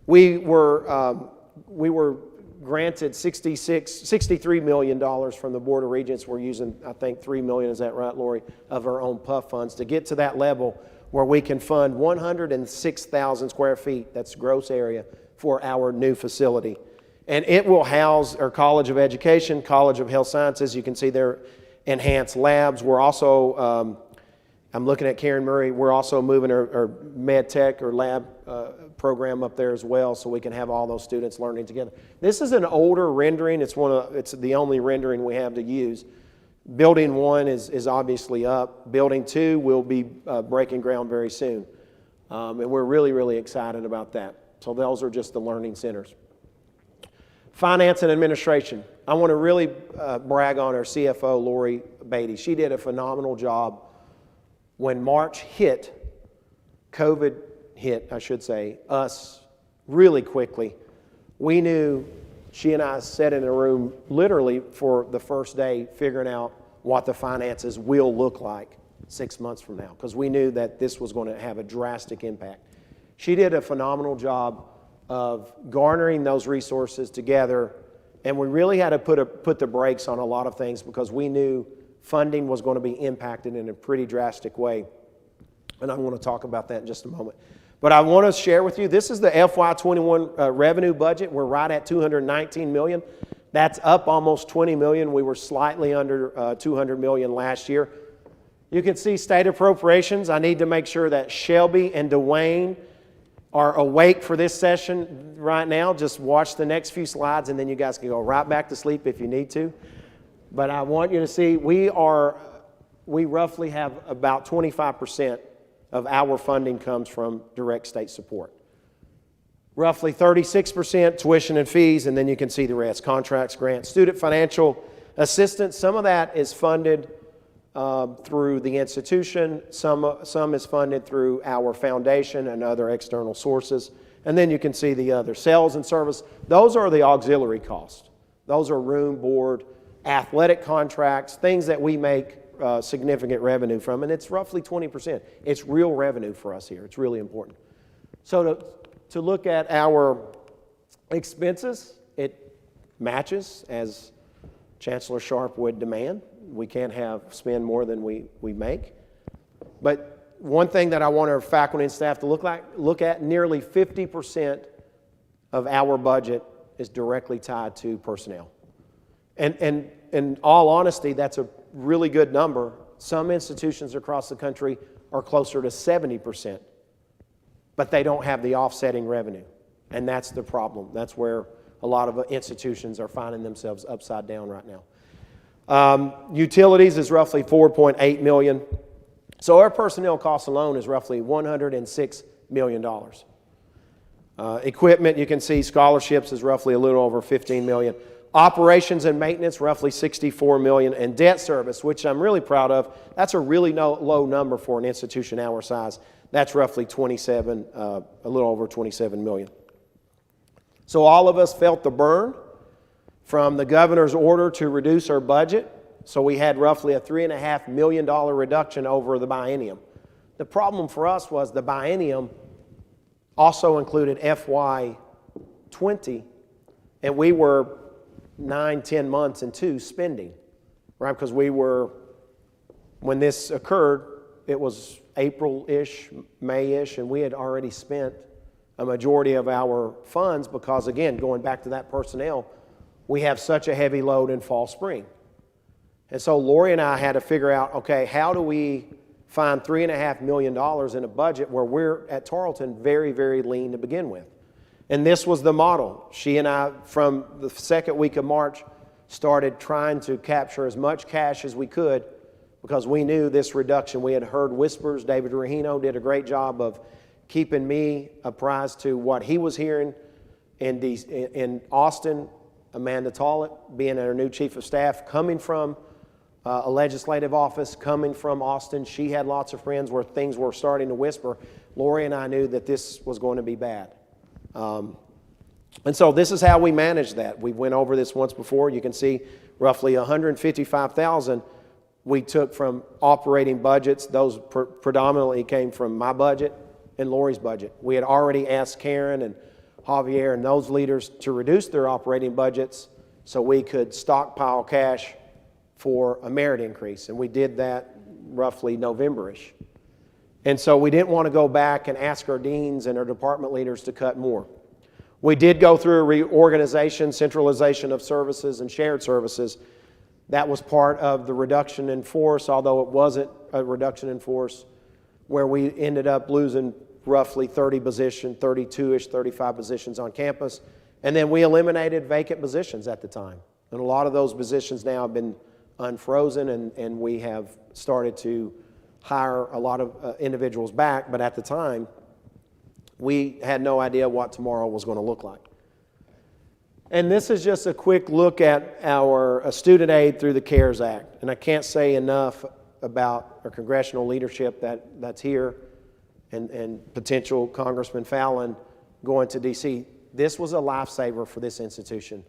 we were granted $63 million from the Board of Regents. We're using, I think, $3 million, is that right, Lori, of our own PUF funds to get to that level where we can fund 106,000 square feet, that's gross area, for our new facility. And it will house our College of Education, College of Health Sciences. You can see their enhanced labs. We're also, I'm looking at Karen Murray, we're also moving our med tech or lab program up there as well, so we can have all those students learning together. This is an older rendering. It's the only rendering we have to use. Building 1 is obviously up. Building 2 will be breaking ground very soon. And we're really, really excited about that. So those are just the learning centers. Finance and administration. I want to really brag on our CFO, Lori Beatty. She did a phenomenal job. When March hit, COVID hit, I should say, us really quickly, we knew, she and I sat in a room literally for the first day figuring out what the finances will look like 6 months from now, because we knew that this was going to have a drastic impact. She did a phenomenal job of garnering those resources together, and we really had to put the brakes on a lot of things because we knew funding was going to be impacted in a pretty drastic way. And I want to talk about that in just a moment. But I want to share with you, this is the FY21 revenue budget. We're right at $219 million. That's up almost $20 million. We were slightly under $200 million last year. You can see state appropriations. I need to make sure that Shelby and Dwayne are awake for this session right now. Just watch the next few slides and then you guys can go right back to sleep if you need to. But I want you to see we roughly have about 25% of our funding comes from direct state support. Roughly 36% tuition and fees, and then you can see the rest, contracts, grants, student financial assistance. Some of that is funded through the institution. Some is funded through our foundation and other external sources. And then you can see the other. Sales and service, those are the auxiliary costs. Those are room, board, athletic contracts, things that we make significant revenue from, and it's roughly 20%. It's real revenue for us here. It's really important. So to look at our expenses, it matches as Chancellor Sharp would demand. We can't spend more than we make. But one thing that I want our faculty and staff to look at, nearly 50% of our budget is directly tied to personnel. And in all honesty, that's a really good number. Some institutions across the country are closer to 70%, but they don't have the offsetting revenue. And that's the problem. That's where a lot of institutions are finding themselves upside down right now. Utilities is roughly $4.8 million. So our personnel cost alone is roughly $106 million. Equipment, you can see scholarships is roughly a little over $15 million. Operations and maintenance, roughly $64 million. And debt service, which I'm really proud of, that's a really low number for an institution our size. That's roughly a little over $27 million. So all of us felt the burn from the governor's order to reduce our budget. So we had roughly a $3.5 million reduction over the biennium. The problem for us was the biennium also included FY20, and we were 9-10 months into spending, right? Because when this occurred, it was April-ish, May-ish, and we had already spent a majority of our funds because, again, going back to that personnel, we have such a heavy load in fall, spring. And so Lori and I had to figure out, okay, how do we find $3.5 million in a budget where we're at Tarleton very, very lean to begin with? And this was the model. She and I, from the second week of March, started trying to capture as much cash as we could because we knew this reduction. We had heard whispers. David Rahino did a great job of keeping me apprised to what he was hearing in Austin. Amanda Tollett, being our new chief of staff, coming from a legislative office, coming from Austin. She had lots of friends where things were starting to whisper. Lori and I knew that this was going to be bad. And so this is how we manage that. We went over this once before. You can see roughly $155,000 we took from operating budgets. Those predominantly came from my budget and Lori's budget. We had already asked Karen and Javier and those leaders to reduce their operating budgets so we could stockpile cash for a merit increase. And we did that roughly November-ish. And so we didn't want to go back and ask our deans and our department leaders to cut more. We did go through a reorganization, centralization of services and shared services. That was part of the reduction in force, although it wasn't a reduction in force, where we ended up losing roughly 30 positions, 32-ish, 35 positions on campus. And then we eliminated vacant positions at the time. And a lot of those positions now have been unfrozen, and we have started to hire a lot of individuals back. But at the time, we had no idea what tomorrow was going to look like. And this is just a quick look at our student aid through the CARES Act. And I can't say enough about our congressional leadership that's here and potential Congressman Fallon going to D.C. This was a lifesaver for this institution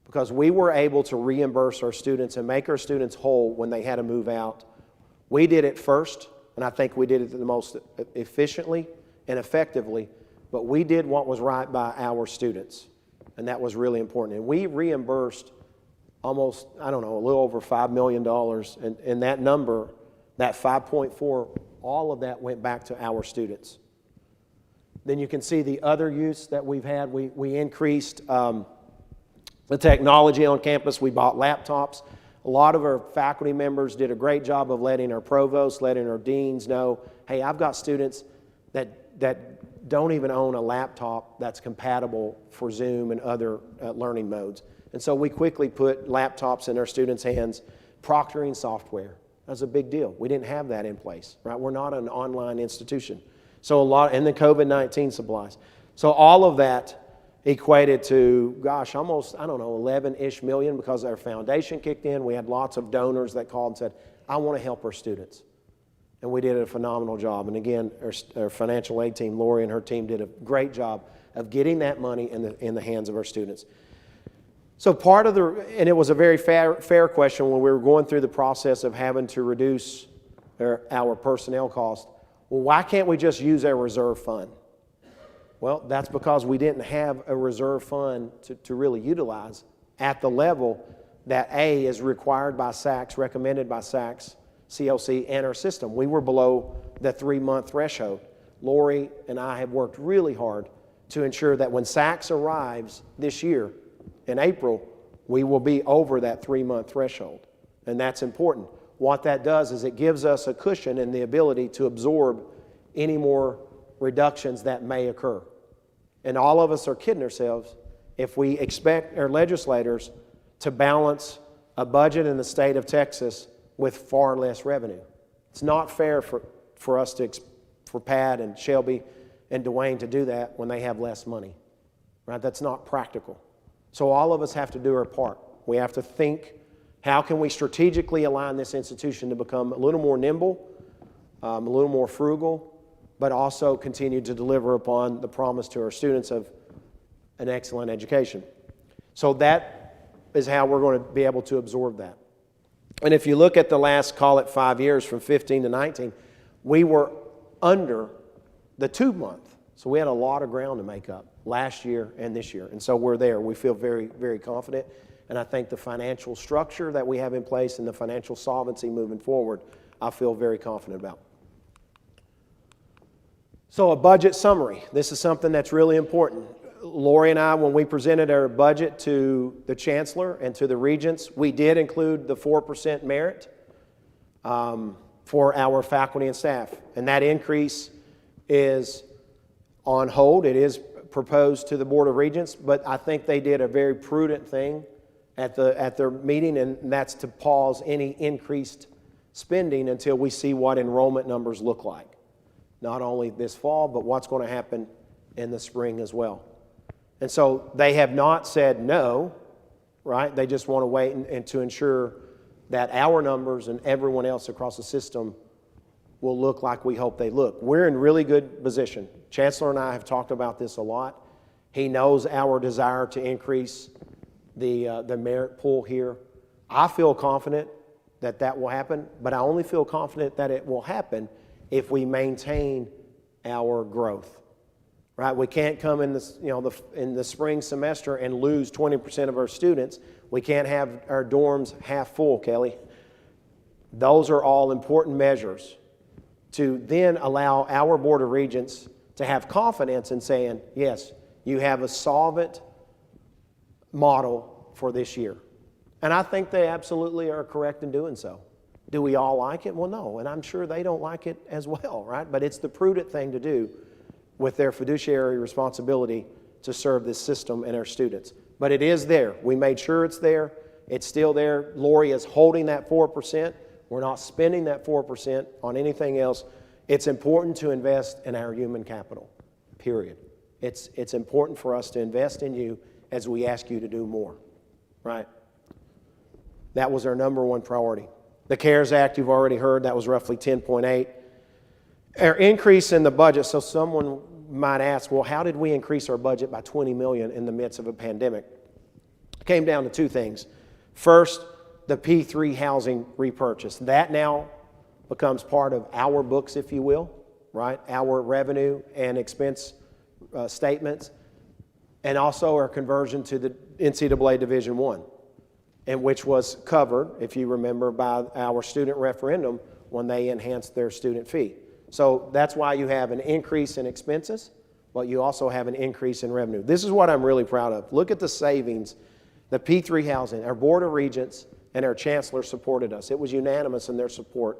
because we were able to reimburse our students and make our students whole when they had to move out. We did it first, and I think we did it the most efficiently and effectively, but we did what was right by our students, and that was really important. And we reimbursed almost, a little over $5 million, and that number, that 5.4, all of that went back to our students. Then you can see the other use that we've had. We increased the technology on campus. We bought laptops. A lot of our faculty members did a great job of letting our provosts, letting our deans know, hey, I've got students that don't even own a laptop that's compatible for Zoom and other learning modes. And so we quickly put laptops in our students' hands, proctoring software. That's a big deal. We didn't have that in place, right? We're not an online institution. So and the COVID-19 supplies. So all of that equated to, almost, 11-ish million because our foundation kicked in. We had lots of donors that called and said, I want to help our students. And we did a phenomenal job. And again, our financial aid team, Lori and her team, did a great job of getting that money in the hands of our students. So and it was a very fair question when we were going through the process of having to reduce our personnel cost. Well, why can't we just use our reserve fund? Well, that's because we didn't have a reserve fund to really utilize at the level that A is required by SACS, recommended by SACS, CLC, and our system. We were below the 3-month threshold. Lori and I have worked really hard to ensure that when SACS arrives this year in April, we will be over that 3-month threshold. And that's important. What that does is it gives us a cushion and the ability to absorb any more reductions that may occur. And all of us are kidding ourselves if we expect our legislators to balance a budget in the state of Texas with far less revenue. It's not fair for us for Pat and Shelby and Dwayne to do that when they have less money, right? That's not practical. So all of us have to do our part. We have to think, how can we strategically align this institution to become a little more nimble, a little more frugal, but also continue to deliver upon the promise to our students of an excellent education. So that is how we're going to be able to absorb that. And if you look at the last, call it 5 years, from 15 to 19, we were under the 2-month. So we had a lot of ground to make up last year and this year. And so we're there. We feel very, very confident. And I think the financial structure that we have in place and the financial solvency moving forward, I feel very confident about. So a budget summary. This is something that's really important. Lori and I, when we presented our budget to the chancellor and to the regents, we did include the 4% merit for our faculty and staff. And that increase is on hold. It is proposed to the Board of Regents, but I think they did a very prudent thing at their meeting, and that's to pause any increased spending until we see what enrollment numbers look like. Not only this fall, but what's going to happen in the spring as well. And so they have not said no, right? They just want to wait and to ensure that our numbers and everyone else across the system will look like we hope they look. We're in really good position. Chancellor and I have talked about this a lot. He knows our desire to increase the merit pool here. I feel confident that that will happen, but I only feel confident that it will happen if we maintain our growth. Right? We can't come in this, in the spring semester and lose 20% of our students. We can't have our dorms half full, Kelly. Those are all important measures to then allow our Board of Regents to have confidence in saying, yes, you have a solvent model for this year. And I think they absolutely are correct in doing so. Do we all like it? Well, no, and I'm sure they don't like it as well, right? But it's the prudent thing to do with their fiduciary responsibility to serve this system and our students. But it is there. We made sure it's there. It's still there. Lori is holding that 4%. We're not spending that 4% on anything else. It's important to invest in our human capital, period. It's important for us to invest in you as we ask you to do more, right? That was our number one priority. The CARES Act, you've already heard, that was roughly 10.8. Our increase in the budget, so someone might ask, well, how did we increase our budget by $20 million in the midst of a pandemic? It came down to two things. First, the P3 housing repurchase. That now becomes part of our books, if you will, right? Our revenue and expense statements, and also our conversion to the NCAA Division I, and which was covered, if you remember, by our student referendum when they enhanced their student fee. So that's why you have an increase in expenses, but you also have an increase in revenue. This is what I'm really proud of. Look at the savings. The P3 housing, our Board of Regents and our Chancellor supported us. It was unanimous in their support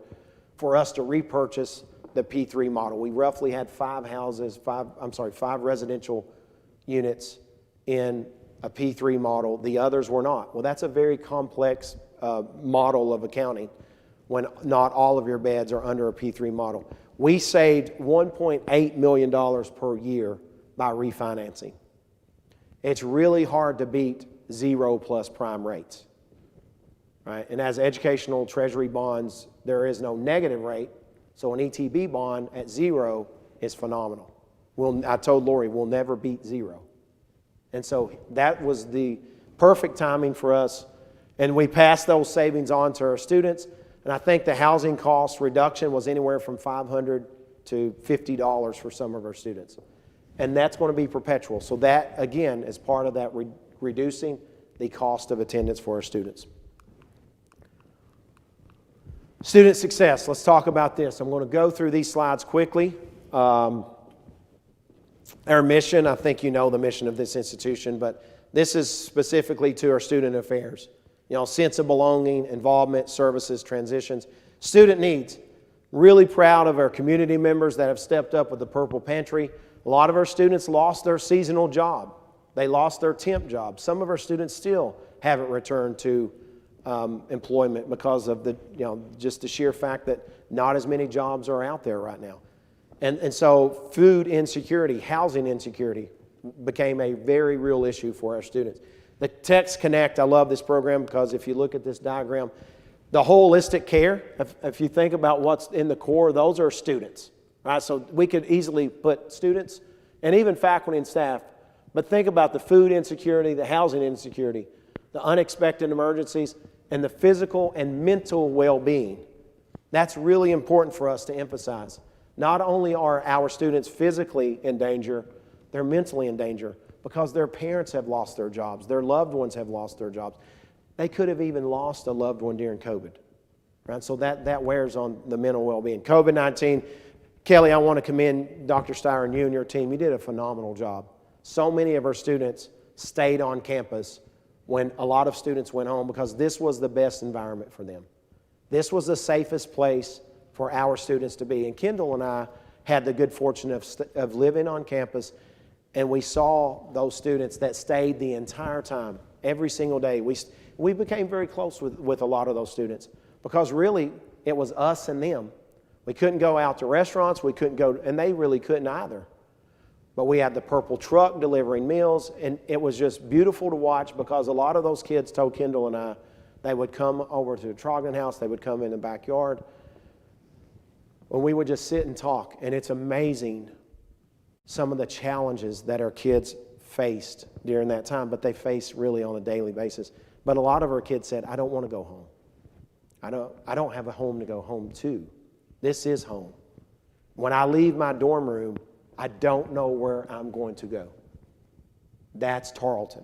for us to repurchase the P3 model. We roughly had five residential units in a P3 model. The others were not. Well, that's a very complex model of accounting when not all of your beds are under a P3 model. We saved $1.8 million per year by refinancing. It's really hard to beat 0+ prime rates, right? And as educational treasury bonds, there is no negative rate, so an ETB bond at 0 is phenomenal. I told Lori, we'll never beat 0. And so that was the perfect timing for us, and we passed those savings on to our students. And I think the housing cost reduction was anywhere from $500 to $50 for some of our students. And that's going to be perpetual. So that, again, is part of that reducing the cost of attendance for our students. Student success, let's talk about this. I'm going to go through these slides quickly. Our mission, I think you know the mission of this institution, but this is specifically to our student affairs. Sense of belonging, involvement, services, transitions, student needs. Really proud of our community members that have stepped up with the Purple Pantry. A lot of our students lost their seasonal job. They lost their temp job. Some of our students still haven't returned to employment because of just the sheer fact that not as many jobs are out there right now. And so food insecurity, housing insecurity became a very real issue for our students. The Text Connect, I love this program because if you look at this diagram, the holistic care, if you think about what's in the core, those are students, right? So we could easily put students and even faculty and staff, but think about the food insecurity, the housing insecurity, the unexpected emergencies, and the physical and mental well-being. That's really important for us to emphasize. Not only are our students physically in danger, they're mentally in danger because their parents have lost their jobs, their loved ones have lost their jobs. They could have even lost a loved one during COVID, right? So that wears on the mental well-being. COVID-19, Kelly, I want to commend Dr. Steyer and you and your team. You did a phenomenal job. So many of our students stayed on campus when a lot of students went home because this was the best environment for them. This was the safest place for our students to be. And Kendall and I had the good fortune of living on campus, and we saw those students that stayed the entire time, every single day. We became very close with a lot of those students because really it was us and them. We couldn't go out to restaurants, we couldn't go, and they really couldn't either. But we had the purple truck delivering meals, and it was just beautiful to watch because a lot of those kids told Kendall and I they would come over to the Trogdon house, they would come in the backyard, when we would just sit and talk. And it's amazing some of the challenges that our kids faced during that time, but they face really on a daily basis. But a lot of our kids said, I don't want to go home. I don't have a home to go home to. This is home. When I leave my dorm room, I don't know where I'm going to go. That's Tarleton.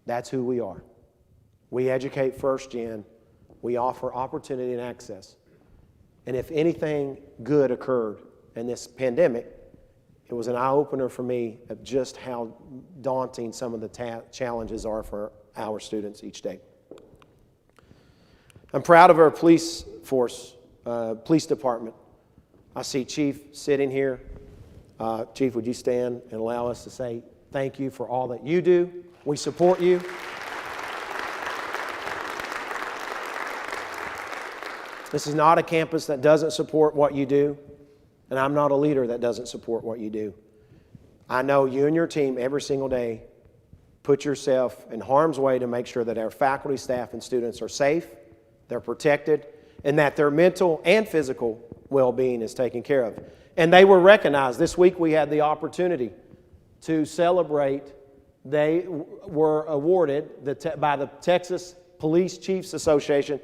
That's who we are. We educate first gen. We offer opportunity and access. And if anything good occurred in this pandemic, it was an eye-opener for me of just how daunting some of the challenges are for our students each day. I'm proud of our police force, police department. I see Chief sitting here. Chief, would you stand and allow us to say thank you for all that you do? We support you. This is not a campus that doesn't support what you do, and I'm not a leader that doesn't support what you do. I know you and your team every single day put yourself in harm's way to make sure that our faculty, staff, and students are safe, they're protected, and that their mental and physical well-being is taken care of. And they were recognized. This week we had the opportunity to celebrate. They were awarded by the Texas Police Chiefs Association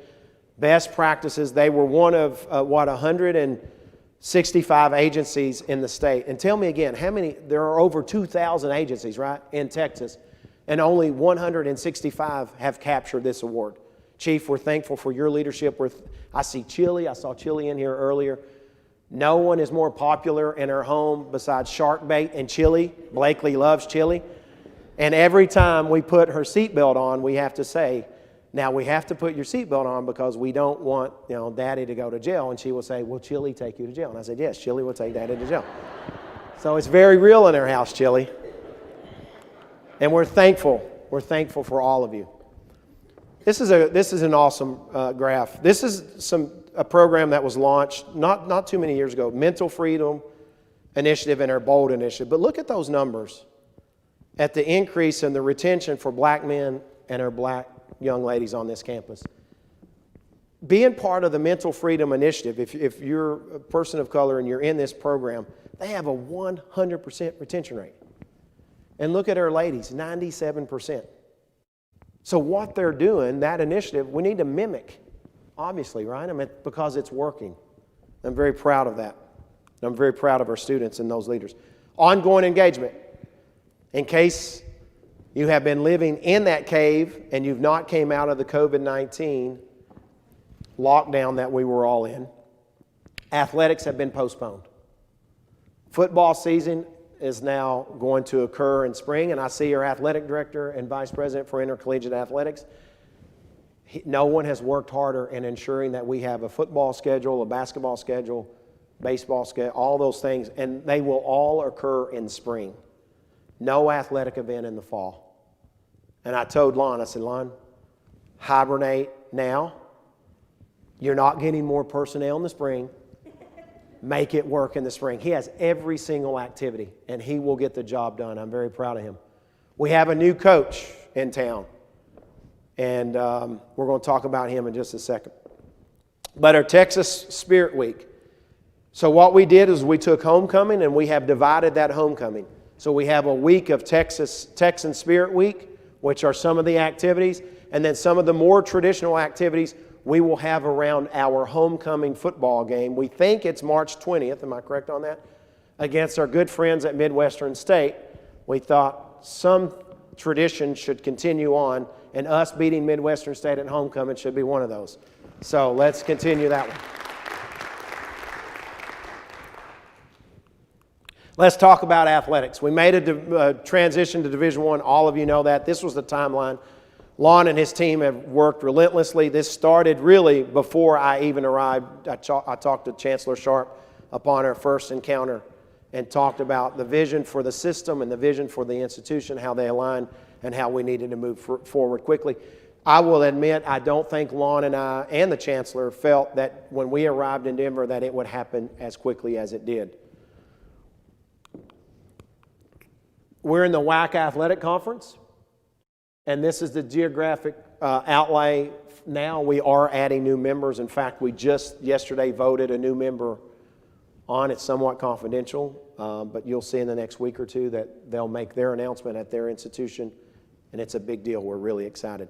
best practices. They were one of 165 agencies in the state. And tell me again, how many? There are over 2,000 agencies, right, in Texas, and only 165 have captured this award. Chief, we're thankful for your leadership. I see Chili. I saw Chili in here earlier. No one is more popular in our home besides shark bait and chili. Blakely loves chili. And every time we put her seatbelt on, we have to say, now we have to put your seatbelt on because we don't want, Daddy to go to jail. And she will say, will Chili take you to jail? And I said, yes, Chili will take Daddy to jail. So it's very real in our house, Chili. And we're thankful. We're thankful for all of you. This is an awesome graph. This is a program that was launched not too many years ago, Mental Freedom Initiative and our BOLD initiative. But look at those numbers at the increase in the retention for black men and our black young ladies on this campus. Being part of the Mental Freedom Initiative, if you're a person of color and you're in this program, they have a 100% retention rate. And look at our ladies, 97%. So what they're doing, that initiative, we need to mimic, obviously, right? Because it's working. I'm very proud of that. I'm very proud of our students and those leaders. Ongoing engagement. In case you have been living in that cave and you've not came out of the COVID-19 lockdown that we were all in, athletics have been postponed. Football season is now going to occur in spring, and I see our athletic director and vice president for intercollegiate athletics. No one has worked harder in ensuring that we have a football schedule, a basketball schedule, baseball schedule, all those things, and they will all occur in spring. No athletic event in the fall. And I told Lon, I said, Lon, hibernate now. You're not getting more personnel in the spring. Make it work in the spring. He has every single activity, and he will get the job done. I'm very proud of him. We have a new coach in town, and we're going to talk about him in just a second. But our Texas Spirit Week. So what we did is we took homecoming, and we have divided that homecoming. So we have a week of Texan Spirit Week, which are some of the activities, and then some of the more traditional activities we will have around our homecoming football game. We think it's March 20th, am I correct on that? Against our good friends at Midwestern State. We thought some tradition should continue on, and us beating Midwestern State at homecoming should be one of those. So let's continue that one. Let's talk about athletics. We made a transition to Division I. All of you know that. This was the timeline. Lon and his team have worked relentlessly. This started really before I even arrived. I talked to Chancellor Sharp upon our first encounter and talked about the vision for the system and the vision for the institution, how they align, and how we needed to move forward quickly. I will admit, I don't think Lon and I and the Chancellor felt that when we arrived in Denver that it would happen as quickly as it did. We're in the WAC Athletic Conference. And this is the geographic outlay. Now we are adding new members. In fact, we just yesterday voted a new member on. It's somewhat confidential, but you'll see in the next week or two that they'll make their announcement at their institution, and it's a big deal. We're really excited.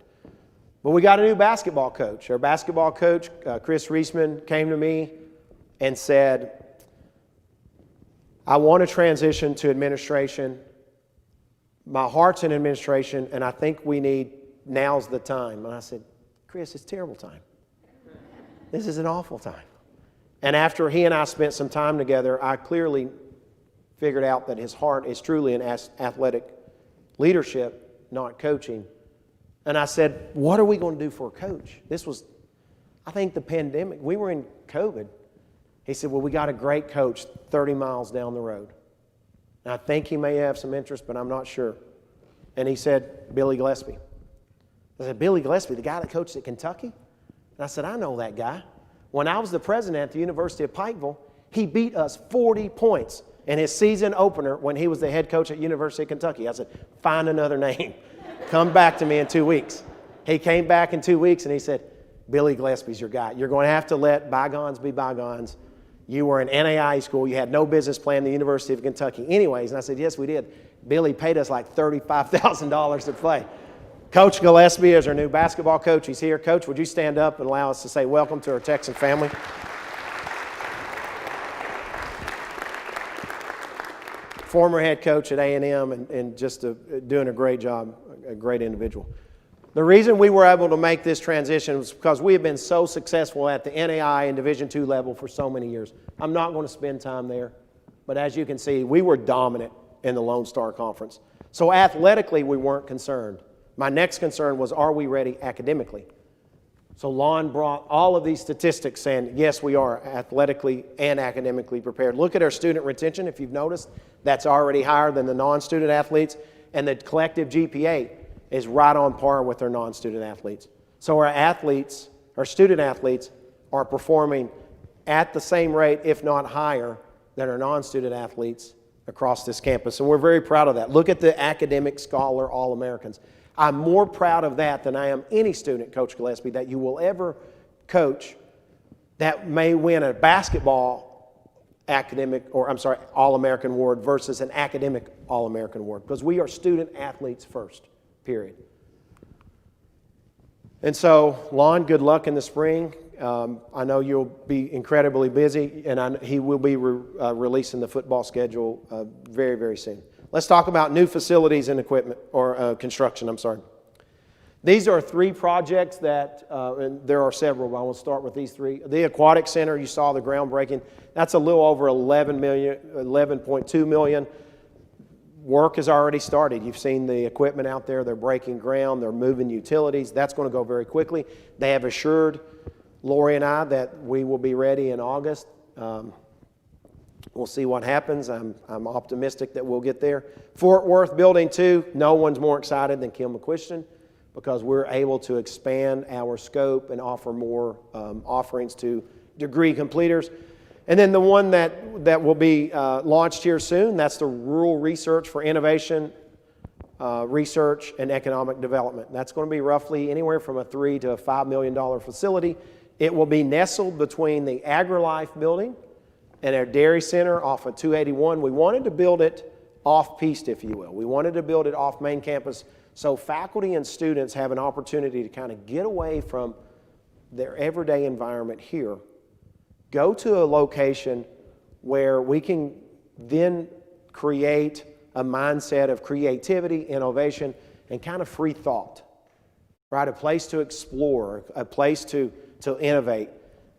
But we got a new basketball coach. Our basketball coach, Chris Reisman, came to me and said, I want to transition to administration. My heart's in administration, and I think now's the time. And I said, Chris, it's a terrible time. This is an awful time. And after he and I spent some time together, I clearly figured out that his heart is truly in athletic leadership, not coaching. And I said, what are we going to do for a coach? This was, I think, the pandemic. We were in COVID. He said, well, we got a great coach 30 miles down the road. And I think he may have some interest, but I'm not sure. And he said, Billy Gillespie. I said, Billy Gillespie, the guy that coached at Kentucky? And I said, I know that guy. When I was the president at the University of Pikeville, he beat us 40 points in his season opener when he was the head coach at University of Kentucky. I said, find another name. Come back to me in 2 weeks. He came back in 2 weeks and he said, Billy Gillespie's your guy. You're going to have to let bygones be bygones. You were in NAIA school. You had no business plan at the University of Kentucky anyways. And I said, yes, we did. Billy paid us like $35,000 to play. Coach Gillespie is our new basketball coach. He's here. Coach, would you stand up and allow us to say welcome to our Texan family? Former head coach at A&M and just doing a great job, a great individual. The reason we were able to make this transition was because we have been so successful at the NAIA and Division II level for so many years. I'm not going to spend time there, but as you can see, we were dominant in the Lone Star Conference. So athletically, we weren't concerned. My next concern was, are we ready academically? So Lon brought all of these statistics saying, yes, we are athletically and academically prepared. Look at our student retention. If you've noticed, that's already higher than the non-student athletes, and the collective GPA is right on par with our non-student athletes. So our student athletes are performing at the same rate, if not higher, than our non-student athletes across this campus. And we're very proud of that. Look at the academic scholar All-Americans. I'm more proud of that than I am any student, Coach Gillespie, that you will ever coach that may win a basketball All-American award versus an academic All-American award, because we are student athletes first, period. And so, Lon, good luck in the spring. I know you'll be incredibly busy, and he will be releasing the football schedule very, very soon. Let's talk about new facilities and equipment, or construction, I'm sorry. These are three projects that, and there are several, but I want to start with these three. The Aquatic Center, you saw the groundbreaking. That's a little over $11.2 million. Work has already started. You've seen the equipment out there. They're breaking ground. They're moving utilities. That's going to go very quickly. They have assured Lori and I that we will be ready in August. We'll see what happens. I'm optimistic that we'll get there. Fort Worth Building 2, no one's more excited than Kim McQuiston, because we're able to expand our scope and offer more offerings to degree completers. And then the one that will be launched here soon, that's the Rural Research for Innovation, Research and Economic Development. That's going to be roughly anywhere from a $3 to $5 million facility. It will be nestled between the AgriLife building and our dairy center off of 281. We wanted to build it off-piste, if you will. We wanted to build it off main campus so faculty and students have an opportunity to kind of get away from their everyday environment here, go to a location where we can then create a mindset of creativity, innovation, and kind of free thought, right? A place to explore, a place to innovate,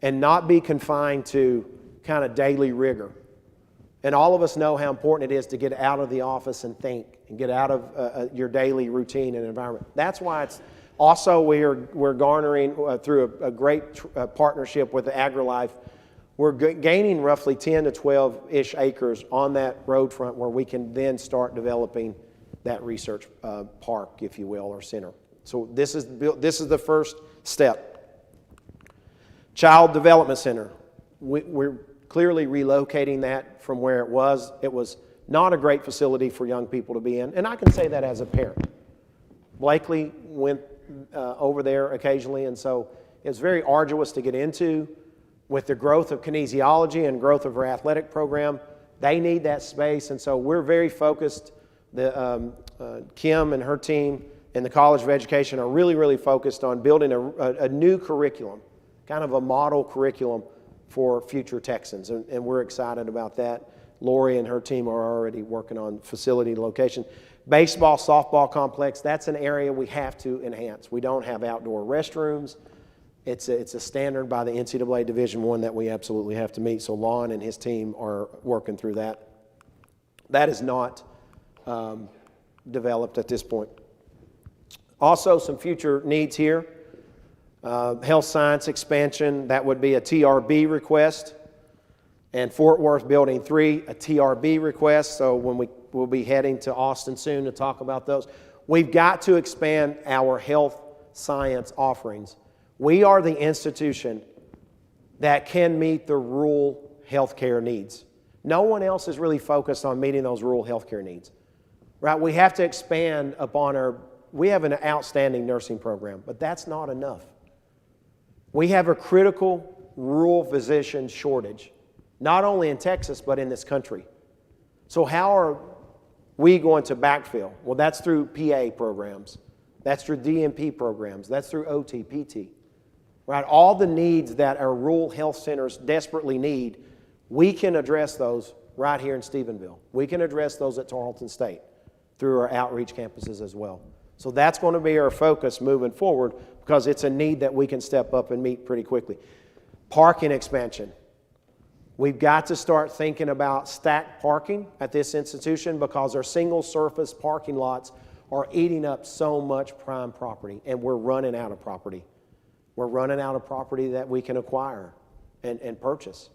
and not be confined to kind of daily rigor. And all of us know how important it is to get out of the office and think and get out of your daily routine and environment. That's why it's also we're garnering through a great partnership with the AgriLife. We're gaining roughly 10 to 12-ish acres on that road front where we can then start developing that research park, if you will, or center. So this is the first step. Child Development Center. We're clearly relocating that from where it was. It was not a great facility for young people to be in, and I can say that as a parent. Blakely went over there occasionally, and so it's very arduous to get into. With the growth of kinesiology and growth of our athletic program, they need that space, and so we're very focused. Kim and her team in the College of Education are really, really focused on building a new curriculum, kind of a model curriculum for future Texans, and we're excited about that. Lori and her team are already working on facility location. Baseball, softball complex, that's an area we have to enhance. We don't have outdoor restrooms. It's a standard by the NCAA Division I that we absolutely have to meet, so Lon and his team are working through that. That is not developed at this point. Also, some future needs here. Health science expansion, that would be a TRB request. And Fort Worth Building 3, a TRB request. So when we'll be heading to Austin soon to talk about those. We've got to expand our health science offerings. We are the institution that can meet the rural healthcare needs. No one else is really focused on meeting those rural healthcare needs. Right? We have to expand upon we have an outstanding nursing program, but that's not enough. We have a critical rural physician shortage, not only in Texas, but in this country. So how are we going to backfill? Well, that's through PA programs. That's through DMP programs. That's through OT, PT. Right? All the needs that our rural health centers desperately need, we can address those right here in Stephenville. We can address those at Tarleton State through our outreach campuses as well. So that's going to be our focus moving forward because it's a need that we can step up and meet pretty quickly. Parking expansion. We've got to start thinking about stacked parking at this institution because our single surface parking lots are eating up so much prime property, and we're running out of property. We're running out of property that we can acquire and purchase.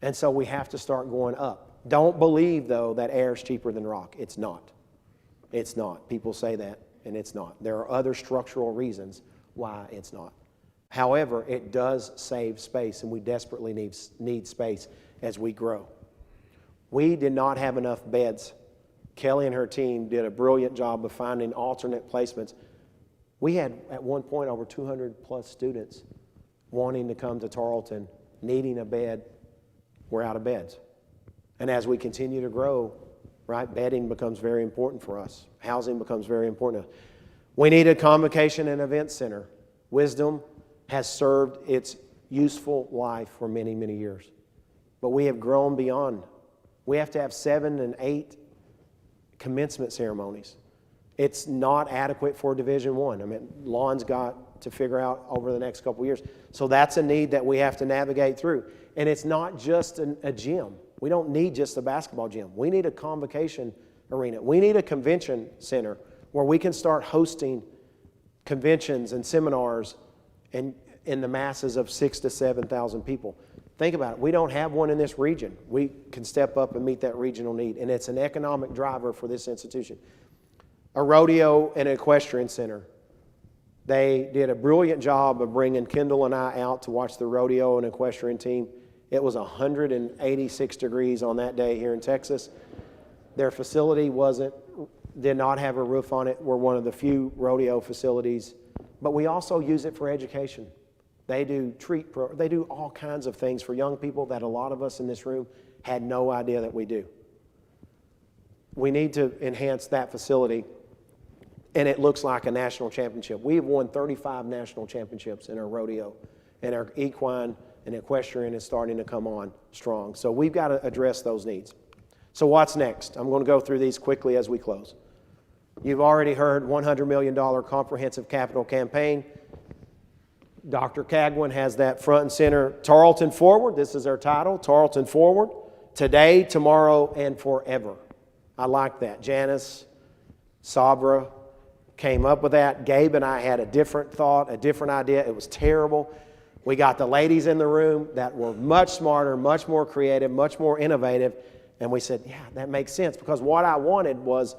And so we have to start going up. Don't believe, though, that air is cheaper than rock. It's not. It's not. People say that, and it's not. There are other structural reasons why it's not. However, it does save space, and we desperately need space as we grow. We did not have enough beds. Kelly and her team did a brilliant job of finding alternate placements. We had, at one point, over 200 plus students wanting to come to Tarleton, needing a bed. We're out of beds. And as we continue to grow, right, bedding becomes very important for us. Housing becomes very important. We need a convocation and event center. Wisdom has served its useful life for many, many years. But we have grown beyond. We have to have 7 and 8 commencement ceremonies. It's not adequate for Division I. I mean, Lon's got to figure out over the next couple of years. So that's a need that we have to navigate through. And it's not just a gym. We don't need just a basketball gym. We need a convocation arena. We need a convention center where we can start hosting conventions and seminars in the masses of 6,000 to 7,000 people. Think about it. We don't have one in this region. We can step up and meet that regional need, and it's an economic driver for this institution. A rodeo and equestrian center. They did a brilliant job of bringing Kendall and I out to watch the rodeo and equestrian team. It was 186 degrees on that day here in Texas. Their facility did not have a roof on it. We're one of the few rodeo facilities, but we also use it for education. They do they do all kinds of things for young people that a lot of us in this room had no idea that we do. We need to enhance that facility, and it looks like a national championship. We have won 35 national championships in our rodeo, and our equine and equestrian is starting to come on strong. So we've got to address those needs. So what's next? I'm going to go through these quickly as we close. You've already heard $100 million comprehensive capital campaign. Dr. Cagwin has that front and center. Tarleton Forward, this is our title, Tarleton Forward, today, tomorrow, and forever. I like that. Janice, Sabra came up with that. Gabe and I had a different thought, a different idea. It was terrible. We got the ladies in the room that were much smarter, much more creative, much more innovative, and we said, yeah, that makes sense, because what I wanted was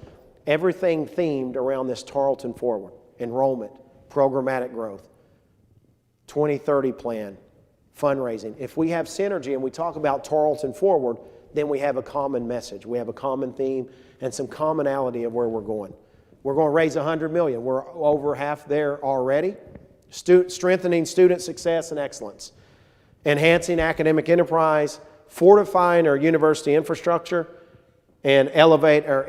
everything themed around this Tarleton Forward, enrollment, programmatic growth, 2030 plan, fundraising. If we have synergy and we talk about Tarleton Forward, then we have a common message. We have a common theme and some commonality of where we're going. We're going to raise $100 million. We're over half there already. Strengthening student success and excellence. enhancing academic enterprise, fortifying our university infrastructure, and elevate our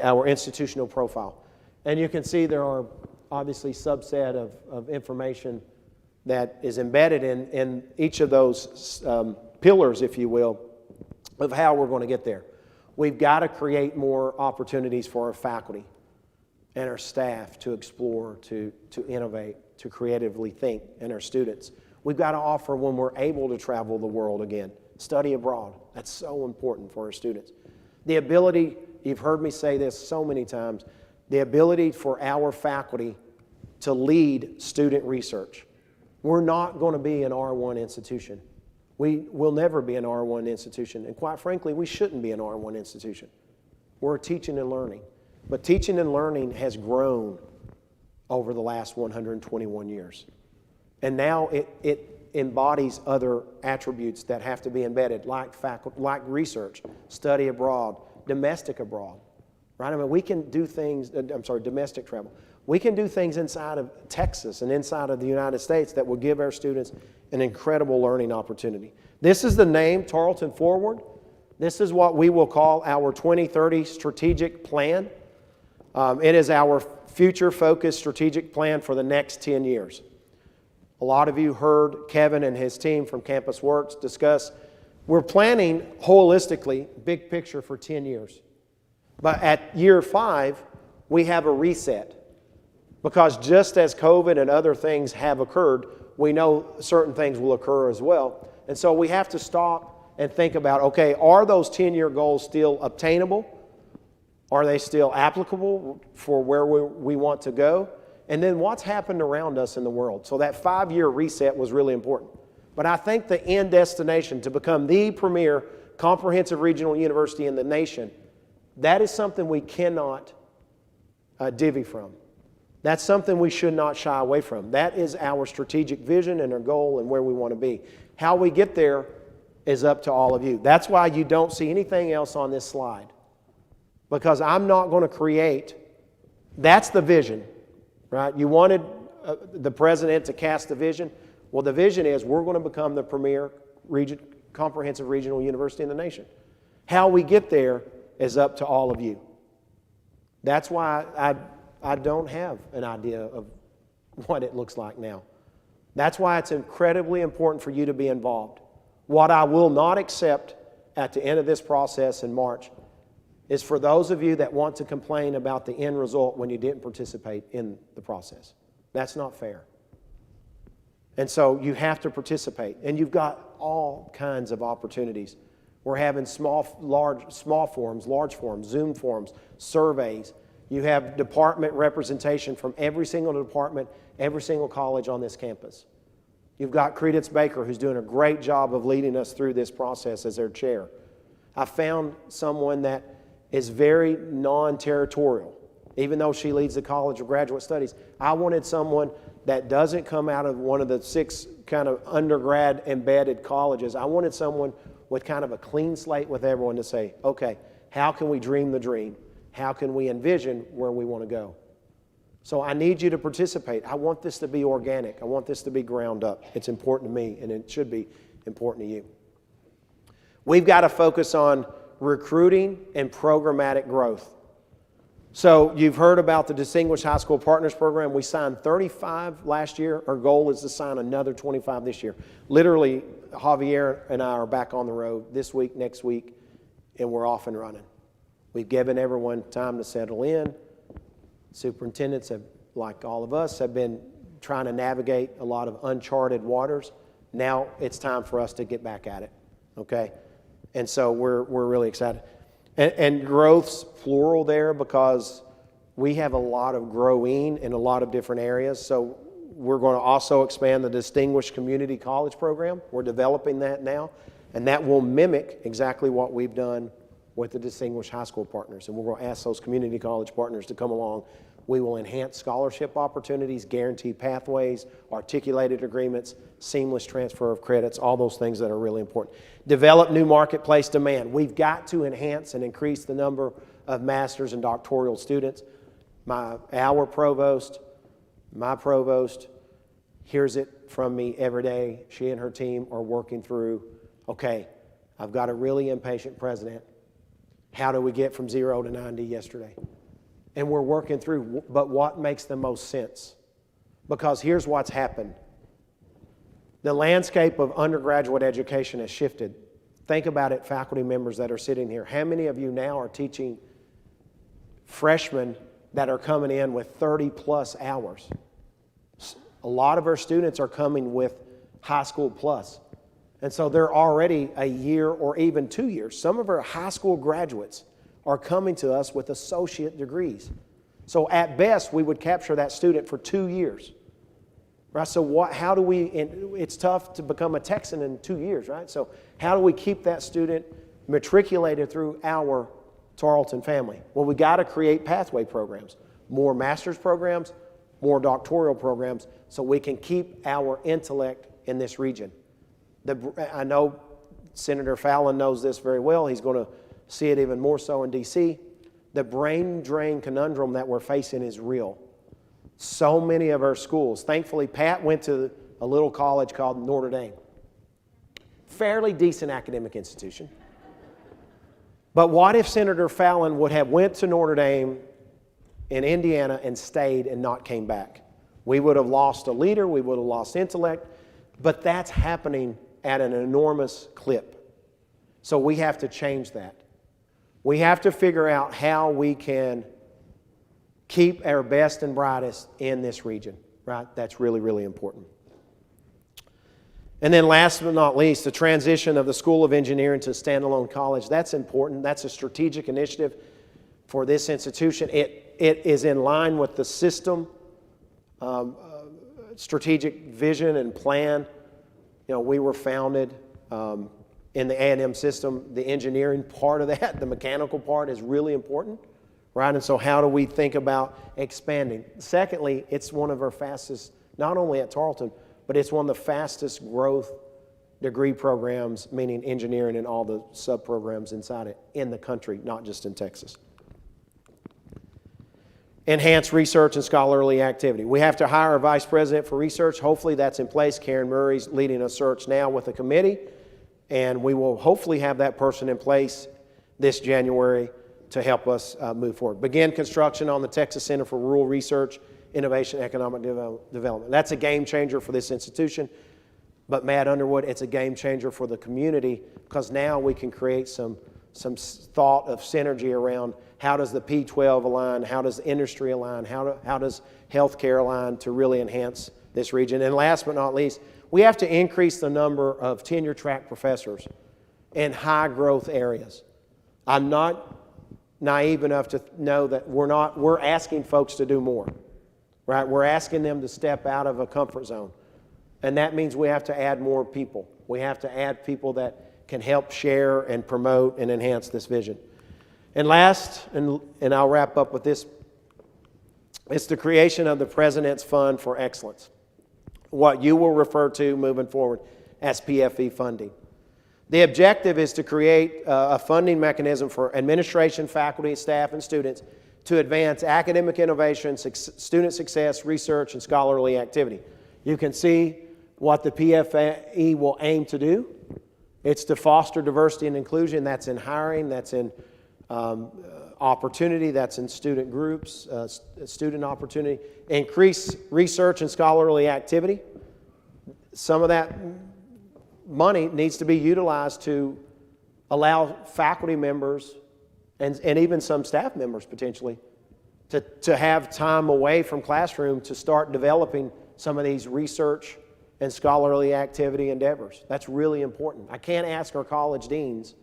our institutional profile. And you can see there are obviously subset of information that is embedded in each of those pillars, if you will, of how we're going to get there. We've got to create more opportunities for our faculty and our staff to explore, to innovate, to creatively think, and our students. We've got to offer, when we're able to travel the world again, study abroad. That's so important for our students. The ability, you've heard me say this so many times, the ability for our faculty to lead student research. We're not going to be an R1 institution. We will never be an R1 institution. And quite frankly, we shouldn't be an R1 institution. We're teaching and learning. But teaching and learning has grown over the last 121 years. And now it embodies other attributes that have to be embedded, like research, study abroad, domestic abroad. Right? I mean, we can do things, domestic travel. We can do things inside of Texas and inside of the United States that will give our students an incredible learning opportunity. This is the name, Tarleton Forward. This is what we will call our 2030 strategic plan. It is our future-focused strategic plan for the next 10 years. A lot of you heard Kevin and his team from Campus Works discuss, we're planning holistically, big picture for 10 years. But at year 5, we have a reset. Because just as COVID and other things have occurred, we know certain things will occur as well. And so we have to stop and think about, okay, are those 10-year goals still obtainable? Are they still applicable for where we want to go? And then what's happened around us in the world? So that 5-year reset was really important. But I think the end destination to become the premier comprehensive regional university in the nation, that is something we cannot divvy from. That's something we should not shy away from. That is our strategic vision and our goal and where we want to be. How we get there is up to all of you. That's why you don't see anything else on this slide. Because I'm not going to create, that's the vision, right? You wanted the president to cast the vision. Well, the vision is we're going to become the premier comprehensive regional university in the nation. How we get there is up to all of you. That's why I don't have an idea of what it looks like now. That's why it's incredibly important for you to be involved. What I will not accept at the end of this process in March is for those of you that want to complain about the end result when you didn't participate in the process. That's not fair. And so you have to participate. And you've got all kinds of opportunities. We're having small forums, large forums, Zoom forums, surveys. You have department representation from every single department, every single college on this campus. You've got Credence Baker, who's doing a great job of leading us through this process as their chair. I found someone that is very non-territorial. Even though she leads the College of Graduate Studies, I wanted someone that doesn't come out of one of the 6 kind of undergrad embedded colleges. I wanted someone with kind of a clean slate with everyone to say, okay, how can we dream the dream? How can we envision where we want to go? So I need you to participate. I want this to be organic. I want this to be ground up. It's important to me, and it should be important to you. We've got to focus on recruiting and programmatic growth. So you've heard about the Distinguished High School Partners Program. We signed 35 last year. Our goal is to sign another 25 this year. Literally, Javier and I are back on the road this week, next week, and we're off and running. We've given everyone time to settle in. Superintendents, like all of us, have been trying to navigate a lot of uncharted waters. Now it's time for us to get back at it, okay? And so we're really excited. And growth's plural there because we have a lot of growing in a lot of different areas. So we're going to also expand the Distinguished Community College Program. We're developing that now. And that will mimic exactly what we've done with the Distinguished High School Partners. And we're going to ask those community college partners to come along. We will enhance scholarship opportunities, guarantee pathways, articulated agreements, seamless transfer of credits, all those things that are really important. Develop new marketplace demand. We've got to enhance and increase the number of master's and doctoral students. Our provost, my provost, hears it from me every day. She and her team are working through, okay, I've got a really impatient president. How do we get from 0 to 90 yesterday? And we're working through, but what makes the most sense? Because here's what's happened. The landscape of undergraduate education has shifted. Think about it, faculty members that are sitting here. How many of you now are teaching freshmen that are coming in with 30 plus hours? A lot of our students are coming with high school plus. And so they're already a year or even 2 years. Some of our high school graduates are coming to us with associate degrees. So at best, we would capture that student for 2 years. Right? So how do we, it's tough to become a Texan in 2 years, right? So how do we keep that student matriculated through our Tarleton family? Well, we got to create pathway programs, more master's programs, more doctoral programs, so we can keep our intellect in this region. I know Senator Fallon knows this very well. He's going to see it even more so in D.C. The brain drain conundrum that we're facing is real. So many of our schools, thankfully, Pat went to a little college called Notre Dame. Fairly decent academic institution. But what if Senator Fallon would have went to Notre Dame in Indiana and stayed and not came back? We would have lost a leader, we would have lost intellect, but that's happening at an enormous clip. So we have to change that. We have to figure out how we can keep our best and brightest in this region, right? That's really, really important. And then last but not least, the transition of the School of Engineering to a standalone college. That's important. That's a strategic initiative for this institution. It is in line with the system, strategic vision and plan. You know, we were founded in the A&M system. The engineering part of that, the mechanical part, is really important. Right, and so how do we think about expanding? Secondly, it's one of our fastest, not only at Tarleton, but it's one of the fastest growth degree programs, meaning engineering and all the sub-programs inside it, in the country, not just in Texas. Enhance research and scholarly activity. We have to hire a vice president for research. Hopefully that's in place. Karen Murray's leading a search now with a committee, and we will hopefully have that person in place this January to help us move forward. Begin construction on the Texas Center for Rural Research, Innovation, and Economic Development. That's a game changer for this institution. But Matt Underwood, it's a game changer for the community, because now we can create some thought of synergy around how does the P12 align, how does the industry align, how does healthcare align to really enhance this region. And last but not least, we have to increase the number of tenure-track professors in high-growth areas. I'm not naive enough to know that we're asking folks to do more, right? We're asking them to step out of a comfort zone. And that means we have to add more people. We have to add people that can help share and promote and enhance this vision. And last, and I'll wrap up with this, it's the creation of the President's Fund for Excellence, what you will refer to moving forward as PFE funding. The objective is to create a funding mechanism for administration, faculty, staff, and students to advance academic innovation, student success, research, and scholarly activity. You can see what the PFE will aim to do. It's to foster diversity and inclusion. That's in hiring, that's in opportunity, that's in student groups, student opportunity. Increase research and scholarly activity. Some of that money needs to be utilized to allow faculty members and even some staff members potentially to have time away from classroom to start developing some of these research and scholarly activity endeavors. That's really important. I can't ask our college deans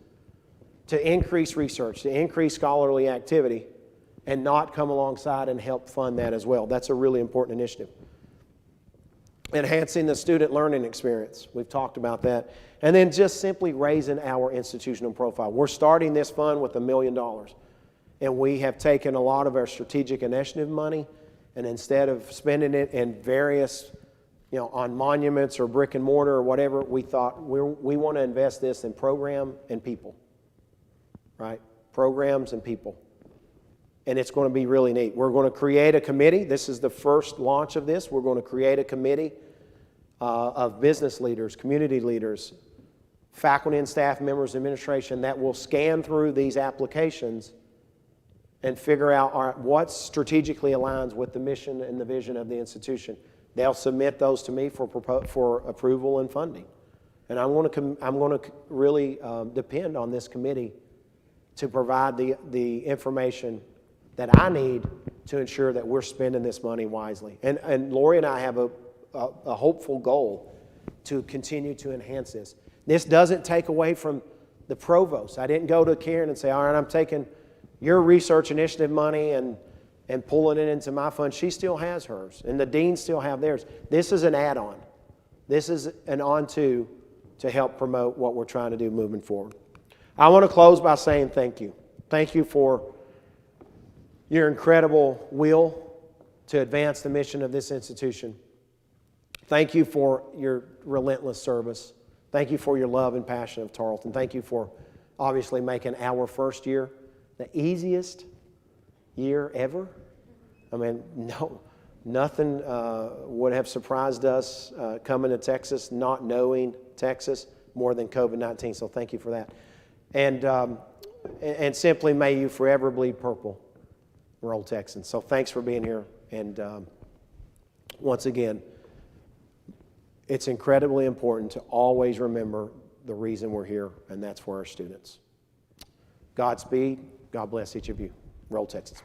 to increase research, to increase scholarly activity, and not come alongside and help fund that as well. That's a really important initiative. Enhancing the student learning experience. We've talked about that. And then just simply raising our institutional profile. We're starting this fund with $1 million. And we have taken a lot of our strategic initiative money, and instead of spending it in various, on monuments or brick and mortar or whatever, we thought we want to invest this in program and people. Right? Programs and people. And it's going to be really neat. We're going to create a committee. This is the first launch of this. We're going to create a committee of business leaders, community leaders, faculty and staff members, administration that will scan through these applications and figure out what strategically aligns with the mission and the vision of the institution. They'll submit those to me for approval and funding. And I'm going to really depend on this committee to provide the information that I need to ensure that we're spending this money wisely. And Lori and I have a hopeful goal to continue to enhance this. This doesn't take away from the provost. I didn't go to Karen and say, all right, I'm taking your research initiative money and pulling it into my fund. She still has hers, and the deans still have theirs. This is an add-on. This is an on-to to help promote what we're trying to do moving forward. I want to close by saying thank you. Thank you for your incredible will to advance the mission of this institution. Thank you for your relentless service. Thank you for your love and passion of Tarleton. Thank you for obviously making our first year the easiest year ever. I mean, nothing would have surprised us coming to Texas, not knowing Texas more than COVID-19. So thank you for that. And simply may you forever bleed purple, Roll Texans. So thanks for being here. And once again, it's incredibly important to always remember the reason we're here, and that's for our students. Godspeed. God bless each of you. Roll Texans.